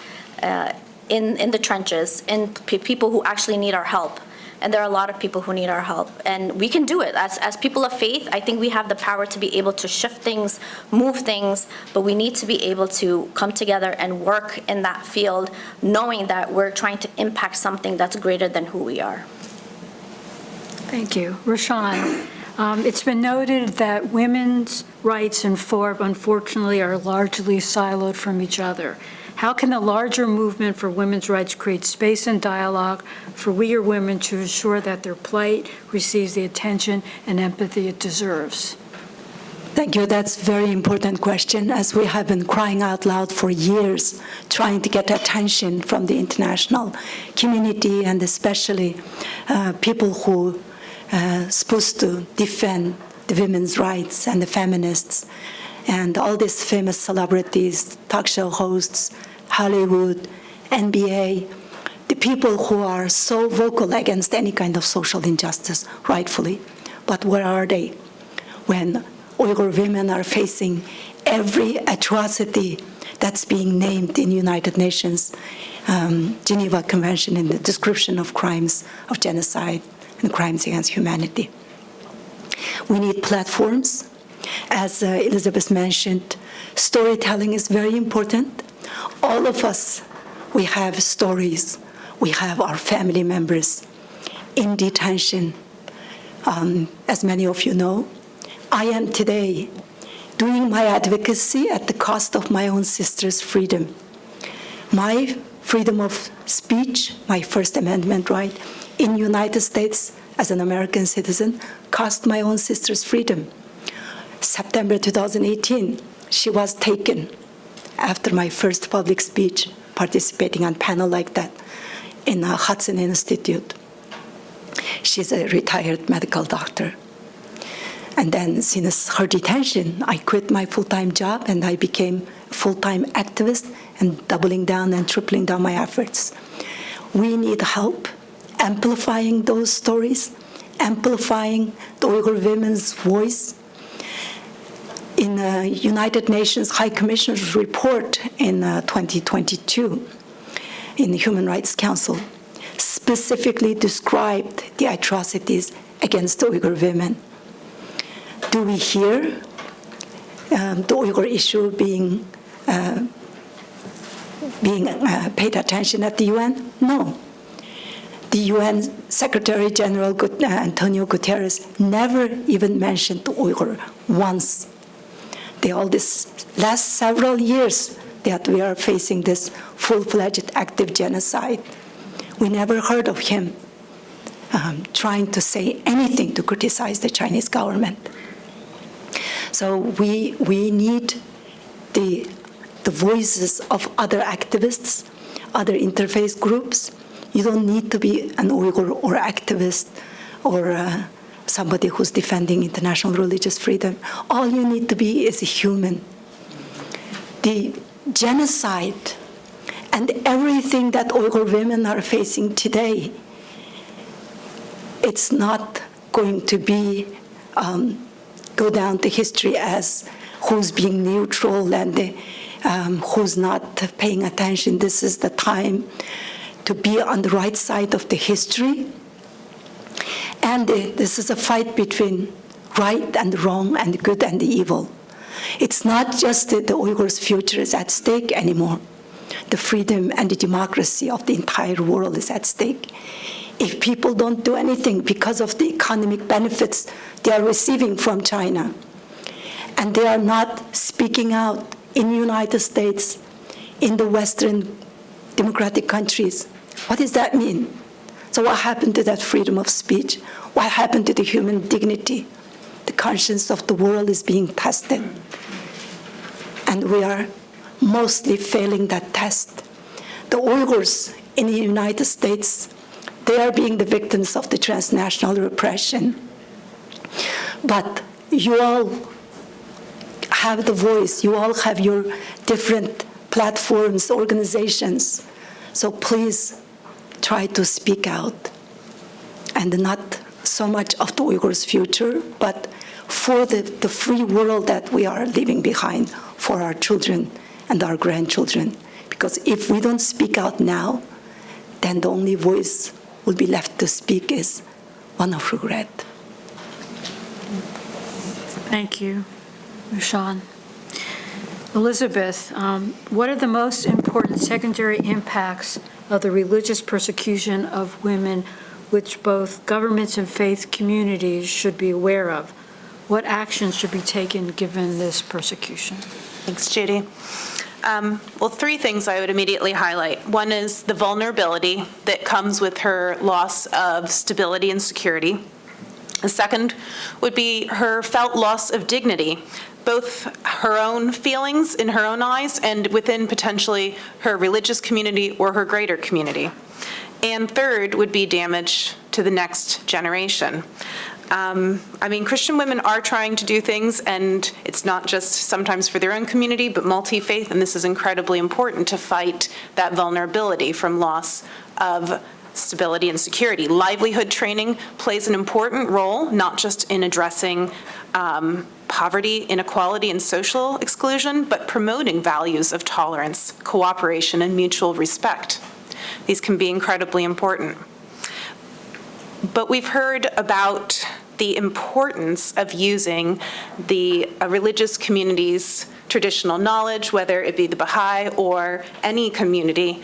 in the trenches, in people who actually need our help. And there are a lot of people who need our help. And we can do it. As people of faith, I think we have the power to be able to shift things, move things, but we need to be able to come together and work in that field, knowing that we're trying to impact something that's greater than who we are. Thank you. Rashawn, it's been noted that women's rights in FoRB, unfortunately, are largely siloed from each other. How can the larger movement for women's rights create space and dialogue for Uyghur women to ensure that their plight receives the attention and empathy it deserves? Thank you. That's a very important question, as we have been crying out loud for years, trying to get attention from the international community and especially people who are supposed to defend the women's rights and the feminists and all these famous celebrities, talk show hosts, Hollywood, NBA, the people who are so vocal against any kind of social injustice, rightfully. But where are they when Uyghur women are facing every atrocity that's being named in United Nations Geneva Convention in the description of crimes of genocide and crimes against humanity? We need platforms. As Elizabeth mentioned, storytelling is very important. All of us, we have stories. We have our family members in detention. As many of you know, I am today doing my advocacy at the cost of my own sister's freedom. My freedom of speech, my First Amendment right in the United States as an American citizen, cost my own sister's freedom. September 2018, she was taken after my first public speech, participating on a panel like that in a Hudson Institute. She's a retired medical doctor. And then since her detention, I quit my full-time job and I became a full-time activist and doubling down and tripling down my efforts. We need help amplifying those stories, amplifying the Uyghur women's voice. In the United Nations High Commissioner's report in 2022 in the Human Rights Council specifically described the atrocities against the Uyghur women. Do we hear the Uyghur issue being paid attention at the UN? No. The UN Secretary General Antonio Guterres never even mentioned the Uyghur once. All these last several years that we are facing this full-fledged active genocide, we never heard of him trying to say anything to criticize the Chinese government. So we need the voices of other activists, other interfaith groups. You don't need to be an Uyghur or activist or somebody who's defending international religious freedom. All you need to be is a human. The genocide and everything that Uyghur women are facing today, it's not going to be go down to history as who's being neutral and who's not paying attention. This is the time to be on the right side of the history. And this is a fight between right and wrong and good and evil. It's not just that the Uyghurs' future is at stake anymore. The freedom and the democracy of the entire world is at stake. If people don't do anything because of the economic benefits they are receiving from China, and they are not speaking out in the United States, in the Western democratic countries, what does that mean? So what happened to that freedom of speech? What happened to the human dignity? The conscience of the world is being tested. And we are mostly failing that test. The Uyghurs in the United States, they are being the victims of the transnational repression. But you all have the voice. You all have your different platforms, organizations. So please try to speak out. And not so much of the Uyghurs' future, but for the free world that we are leaving behind for our children and our grandchildren. Because if we don't speak out now, then the only voice will be left to speak is one of regret. Thank you, Rushan. Elizabeth, what are the most important secondary impacts of the religious persecution of women which both governments and faith communities should be aware of? What actions should be taken given this persecution? Thanks, Judy. Well, three things I would immediately highlight. One is the vulnerability that comes with her loss of stability and security. The second would be her felt loss of dignity, both her own feelings in her own eyes and within potentially her religious community or her greater community. And third would be damage to the next generation. Christian women are trying to do things, and it's not just sometimes for their own community, but multi-faith, and this is incredibly important to fight that vulnerability from loss of stability and security. Livelihood training plays an important role, not just in addressing poverty, inequality, and social exclusion, but promoting values of tolerance, cooperation, and mutual respect. These can be incredibly important. But we've heard about the importance of using the religious community's traditional knowledge, whether it be the Baha'i or any community.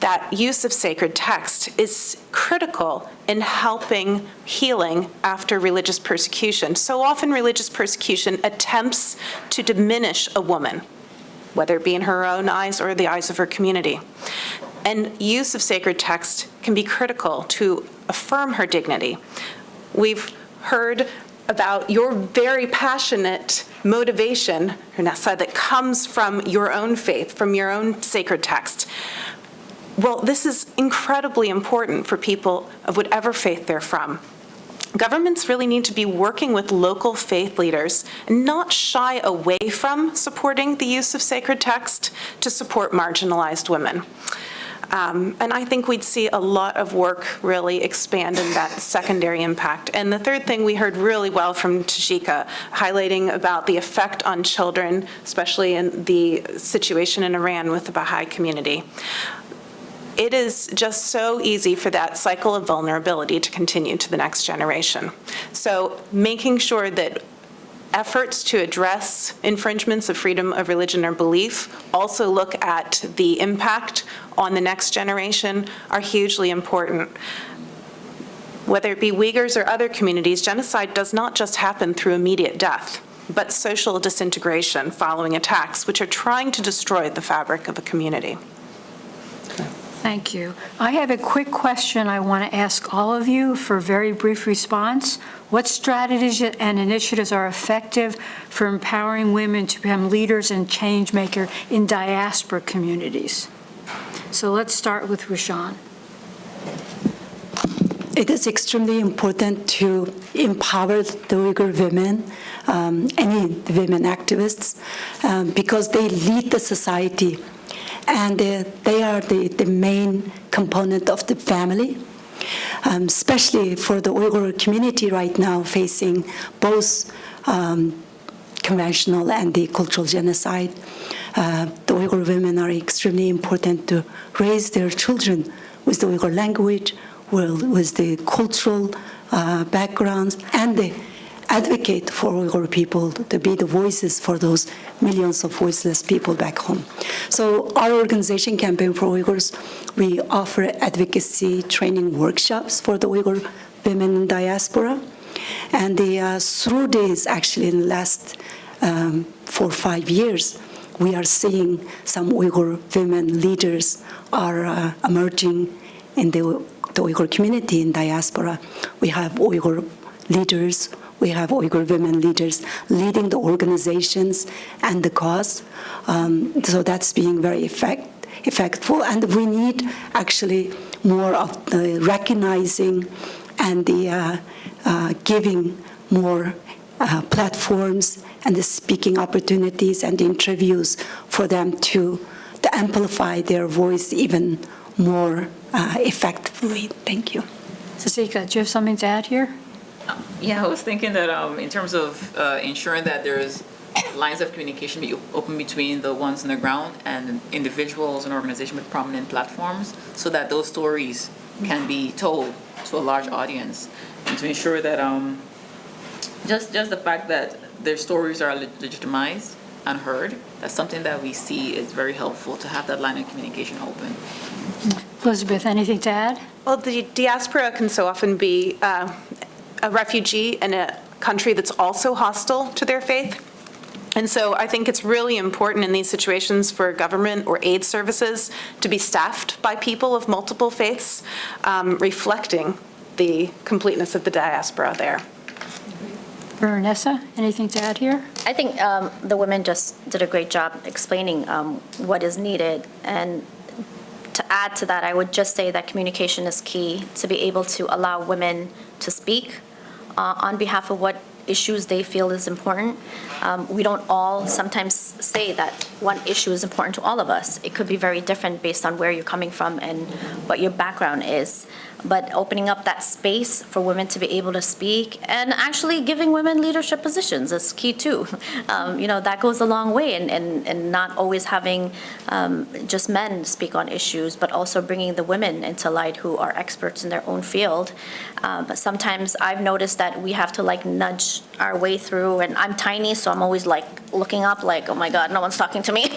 That use of sacred text is critical in helping healing after religious persecution. So often religious persecution attempts to diminish a woman, whether it be in her own eyes or the eyes of her community. And use of sacred text can be critical to affirm her dignity. We've heard about your very passionate motivation, Hernessa, that comes from your own faith, from your own sacred text. Well, this is incredibly important for people of whatever faith they're from. Governments really need to be working with local faith leaders and not shy away from supporting the use of sacred text to support marginalized women. And I think we'd see a lot of work really expand in that secondary impact. And the third thing we heard really well from Tashika, highlighting about the effect on children, especially in the situation in Iran with the Baha'i community. It is just so easy for that cycle of vulnerability to continue to the next generation. So making sure that efforts to address infringements of freedom of religion or belief also look at the impact on the next generation are hugely important. Whether it be Uyghurs or other communities, genocide does not just happen through immediate death, but social disintegration following attacks, which are trying to destroy the fabric of a community. Thank you. I have a quick question I want to ask all of you for a very brief response. What strategies and initiatives are effective for empowering women to become leaders and change maker in diaspora communities? So let's start with Rushan. It is extremely important to empower the Uyghur women, any women activists, because they lead the society, and they are the main component of the family, especially for the Uyghur community right now facing both conventional and the cultural genocide. The Uyghur women are extremely important to raise their children with the Uyghur language, with the cultural backgrounds, and they advocate for Uyghur people to be the voices for those millions of voiceless people back home. So our organization, Campaign for Uyghurs, we offer advocacy training workshops for the Uyghur women in diaspora. And through this, actually, in the last 4 or 5 years, we are seeing some Uyghur women leaders are emerging in the Uyghur community in diaspora. We have Uyghur leaders, we have Uyghur women leaders leading the organizations and the cause. So that's being very effective. And we need actually more of the recognizing and the giving more platforms and the speaking opportunities and interviews for them to amplify their voice even more effectively. Thank you. Sasika, do you have something to add here? Yeah, I was thinking that in terms of ensuring that there's lines of communication be open between the ones on the ground and individuals and organizations with prominent platforms, so that those stories can be told to a large audience, and to ensure that just the fact that their stories are legitimized and heard, that's something that we see is very helpful to have that line of communication open. Elizabeth, anything to add? Well, the diaspora can so often be a refugee in a country that's also hostile to their faith. And so I think it's really important in these situations for government or aid services to be staffed by people of multiple faiths, reflecting the completeness of the diaspora there. Vanessa, anything to add here? I think the women just did a great job explaining what is needed. And to add to that, I would just say that communication is key to be able to allow women to speak on behalf of what issues they feel is important. We don't all sometimes say that one issue is important to all of us. It could be very different based on where you're coming from and what your background is. But opening up that space for women to be able to speak and actually giving women leadership positions is key too. That goes a long way, and not always having just men speak on issues, but also bringing the women into light who are experts in their own field. But sometimes I've noticed that we have to nudge our way through, and I'm tiny, so I'm always looking up oh my God, no one's talking to me.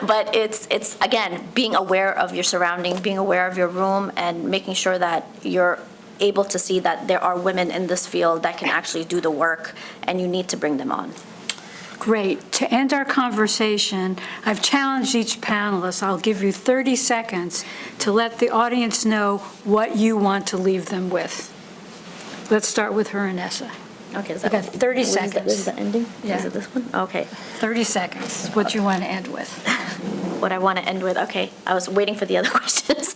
But it's again, being aware of your surrounding, being aware of your room, and making sure that you're able to see that there are women in this field that can actually do the work, and you need to bring them on. Great. To end our conversation, I've challenged each panelist. I'll give you 30 seconds to let the audience know what you want to leave them with. Let's start with her and Essa. Okay, is We got 30 seconds. This is the ending? Yeah. Is it this one? Okay. 30 seconds. What you want to end with? What I want to end with, okay, I was waiting for the other questions.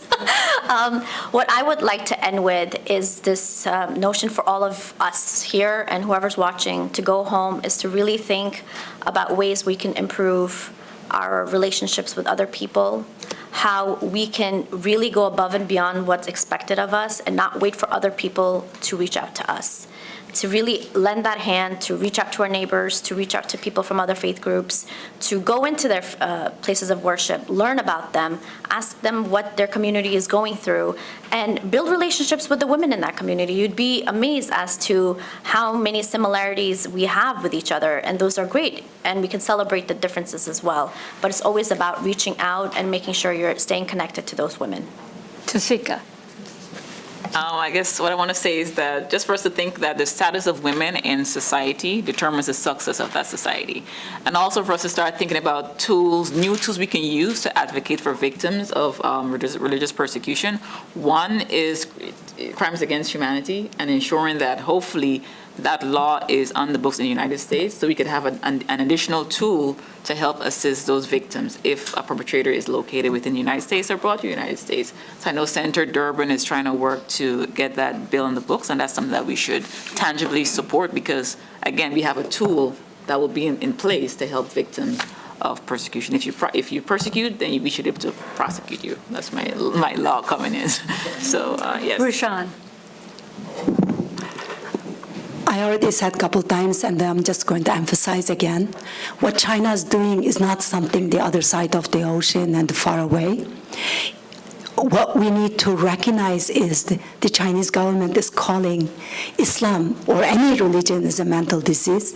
What I would like to end with is this notion for all of us here and whoever's watching to go home is to really think about ways we can improve our relationships with other people, how we can really go above and beyond what's expected of us and not wait for other people to reach out to us. To really lend that hand, to reach out to our neighbors, to reach out to people from other faith groups, to go into their places of worship, learn about them, ask them what their community is going through, and build relationships with the women in that community. You'd be amazed as to how many similarities we have with each other, and those are great, and we can celebrate the differences as well. But it's always about reaching out and making sure you're staying connected to those women. Tasika. I guess what I want to say is that just for us to think that the status of women in society determines the success of that society. And also for us to start thinking about tools, new tools we can use to advocate for victims of religious persecution. One is crimes against humanity and ensuring that hopefully that law is on the books in the United States so we could have an additional tool to help assist those victims if a perpetrator is located within the United States or brought to the United States. So I know Senator Durbin is trying to work to get that bill in the books, and that's something that we should tangibly support because, again, we have a tool that will be in place to help victims of persecution. If you persecute, then we should be able to prosecute you. That's my law coming in. So, yes. Rushan. I already said a couple times, and I'm just going to emphasize again, what China is doing is not something the other side of the ocean and far away. What we need to recognize is the Chinese government is calling Islam or any religion as a mental disease,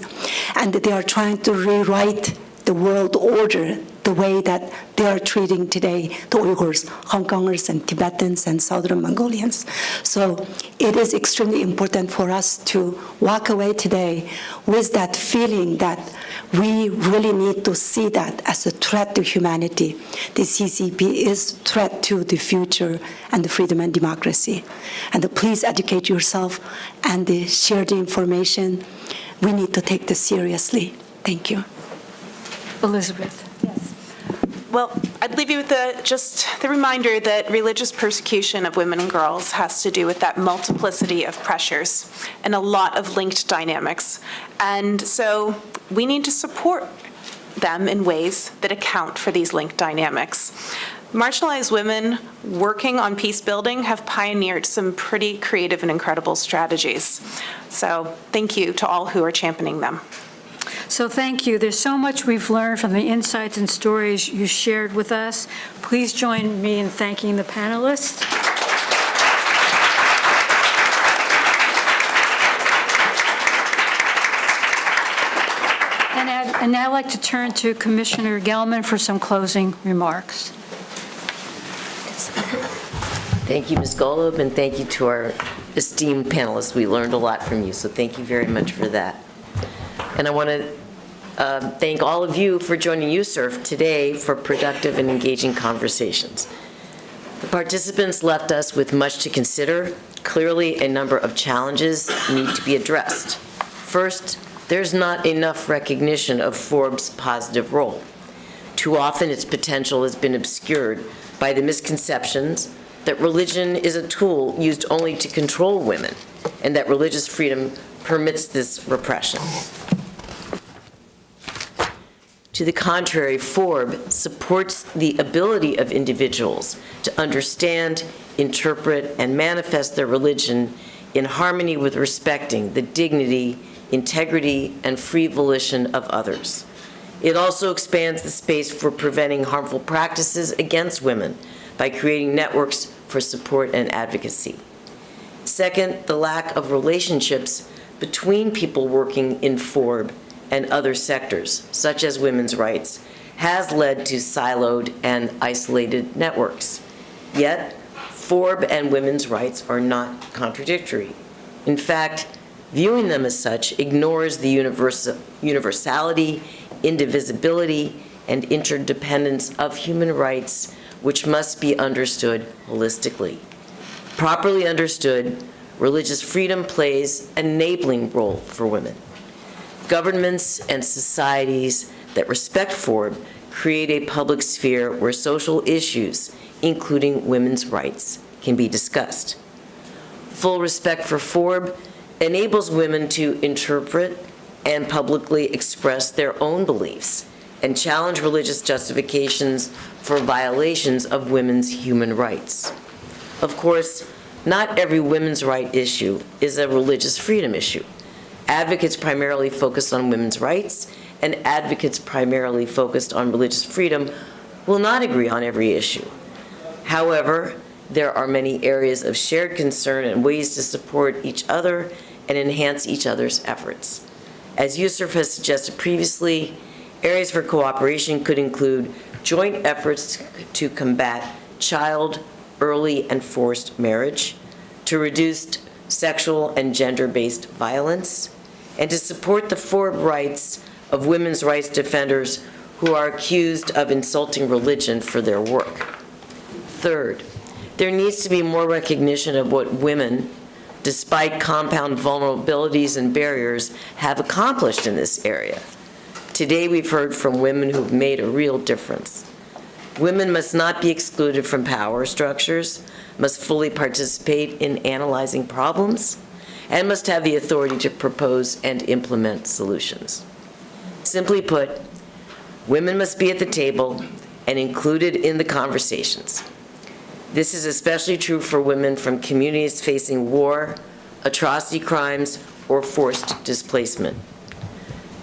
and they are trying to rewrite the world order the way that they are treating today the Uyghurs, Hong Kongers, and Tibetans, and Southern Mongolians. So it is extremely important for us to walk away today with that feeling that we really need to see that as a threat to humanity. The CCP is a threat to the future and the freedom and democracy. And please educate yourself and share the information. We need to take this seriously. Thank you. Elizabeth. Well, I'd leave you with just the reminder that religious persecution of women and girls has to do with that multiplicity of pressures and a lot of linked dynamics. And so we need to support them in ways that account for these linked dynamics. Marginalized women working on peace building have pioneered some pretty creative and incredible strategies. So thank you to all who are championing them. So thank you. There's so much we've learned from the insights and stories you shared with us. Please join me in thanking the panelists. And now I'd like to turn to Commissioner Gelman for some closing remarks. Thank you, Ms. Golub, and thank you to our esteemed panelists. We learned a lot from you, so thank you very much for that. And I want to thank all of you for joining USCIRF today for productive and engaging conversations. The participants left us with much to consider. Clearly, a number of challenges need to be addressed. First, there's not enough recognition of FoRB's positive role. Too often, its potential has been obscured by the misconceptions that religion is a tool used only to control women, and that religious freedom permits this repression. To the contrary, FoRB supports the ability of individuals to understand, interpret, and manifest their religion in harmony with respecting the dignity, integrity, and free volition of others. It also expands the space for preventing harmful practices against women by creating networks for support and advocacy. Second, the lack of relationships between people working in FoRB and other sectors, such as women's rights, has led to siloed and isolated networks. Yet, FoRB and women's rights are not contradictory. In fact, viewing them as such ignores the universality, indivisibility, and interdependence of human rights, which must be understood holistically. Properly understood, religious freedom plays an enabling role for women. Governments and societies that respect FoRB create a public sphere where social issues, including women's rights, can be discussed. Full respect for FoRB enables women to interpret and publicly express their own beliefs and challenge religious justifications for violations of women's human rights. Of course, not every women's right issue is a religious freedom issue. Advocates primarily focused on women's rights and advocates primarily focused on religious freedom will not agree on every issue. However, there are many areas of shared concern and ways to support each other and enhance each other's efforts. As USCIRF has suggested previously, areas for cooperation could include joint efforts to combat child, early, and forced marriage, to reduce sexual and gender-based violence, and to support the FoRB rights of women's rights defenders who are accused of insulting religion for their work. Third, there needs to be more recognition of what women, despite compound vulnerabilities and barriers, have accomplished in this area. Today, we've heard from women who've made a real difference. Women must not be excluded from power structures, must fully participate in analyzing problems, and must have the authority to propose and implement solutions. Simply put, women must be at the table and included in the conversations. This is especially true for women from communities facing war, atrocity crimes, or forced displacement.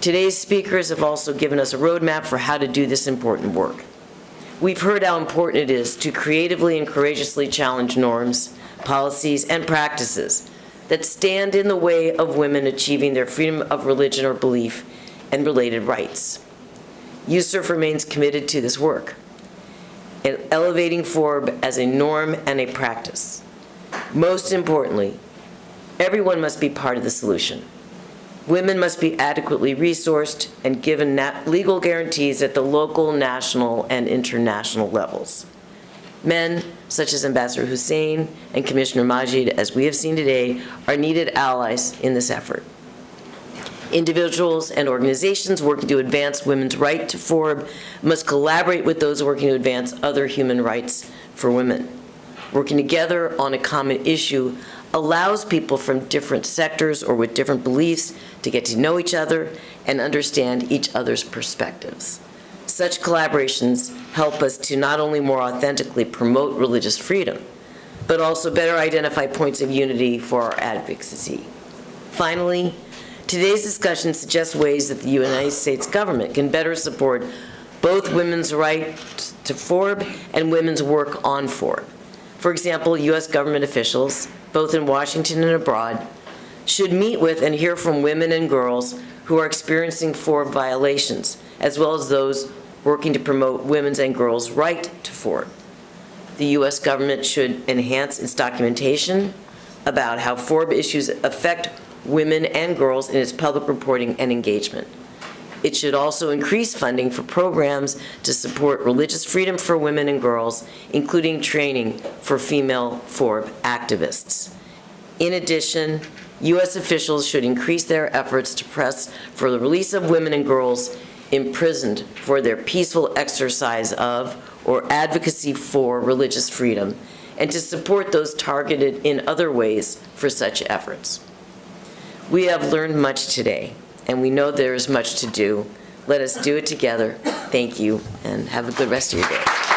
Today's speakers have also given us a roadmap for how to do this important work. We've heard how important it is to creatively and courageously challenge norms, policies, and practices that stand in the way of women achieving their freedom of religion or belief and related rights. USCIRF remains committed to this work, and elevating FoRB as a norm and a practice. Most importantly, everyone must be part of the solution. Women must be adequately resourced and given legal guarantees at the local, national, and international levels. Men, such as Ambassador Hussein and Commissioner Majid, as we have seen today, are needed allies in this effort. Individuals and organizations working to advance women's right to FoRB must collaborate with those working to advance other human rights for women. Working together on a common issue allows people from different sectors or with different beliefs to get to know each other and understand each other's perspectives. Such collaborations help us to not only more authentically promote religious freedom, but also better identify points of unity for our advocacy. Finally, today's discussion suggests ways that the United States government can better support both women's right to FoRB and women's work on FoRB. For example, U.S. government officials, both in Washington and abroad, should meet with and hear from women and girls who are experiencing FoRB violations, as well as those working to promote women's and girls' right to FoRB. The U.S. government should enhance its documentation about how FoRB issues affect women and girls in its public reporting and engagement. It should also increase funding for programs to support religious freedom for women and girls, including training for female FoRB activists. In addition, U.S. officials should increase their efforts to press for the release of women and girls imprisoned for their peaceful exercise of or advocacy for religious freedom, and to support those targeted in other ways for such efforts. We have learned much today, and we know there is much to do. Let us do it together. Thank you, and have a good rest of your day.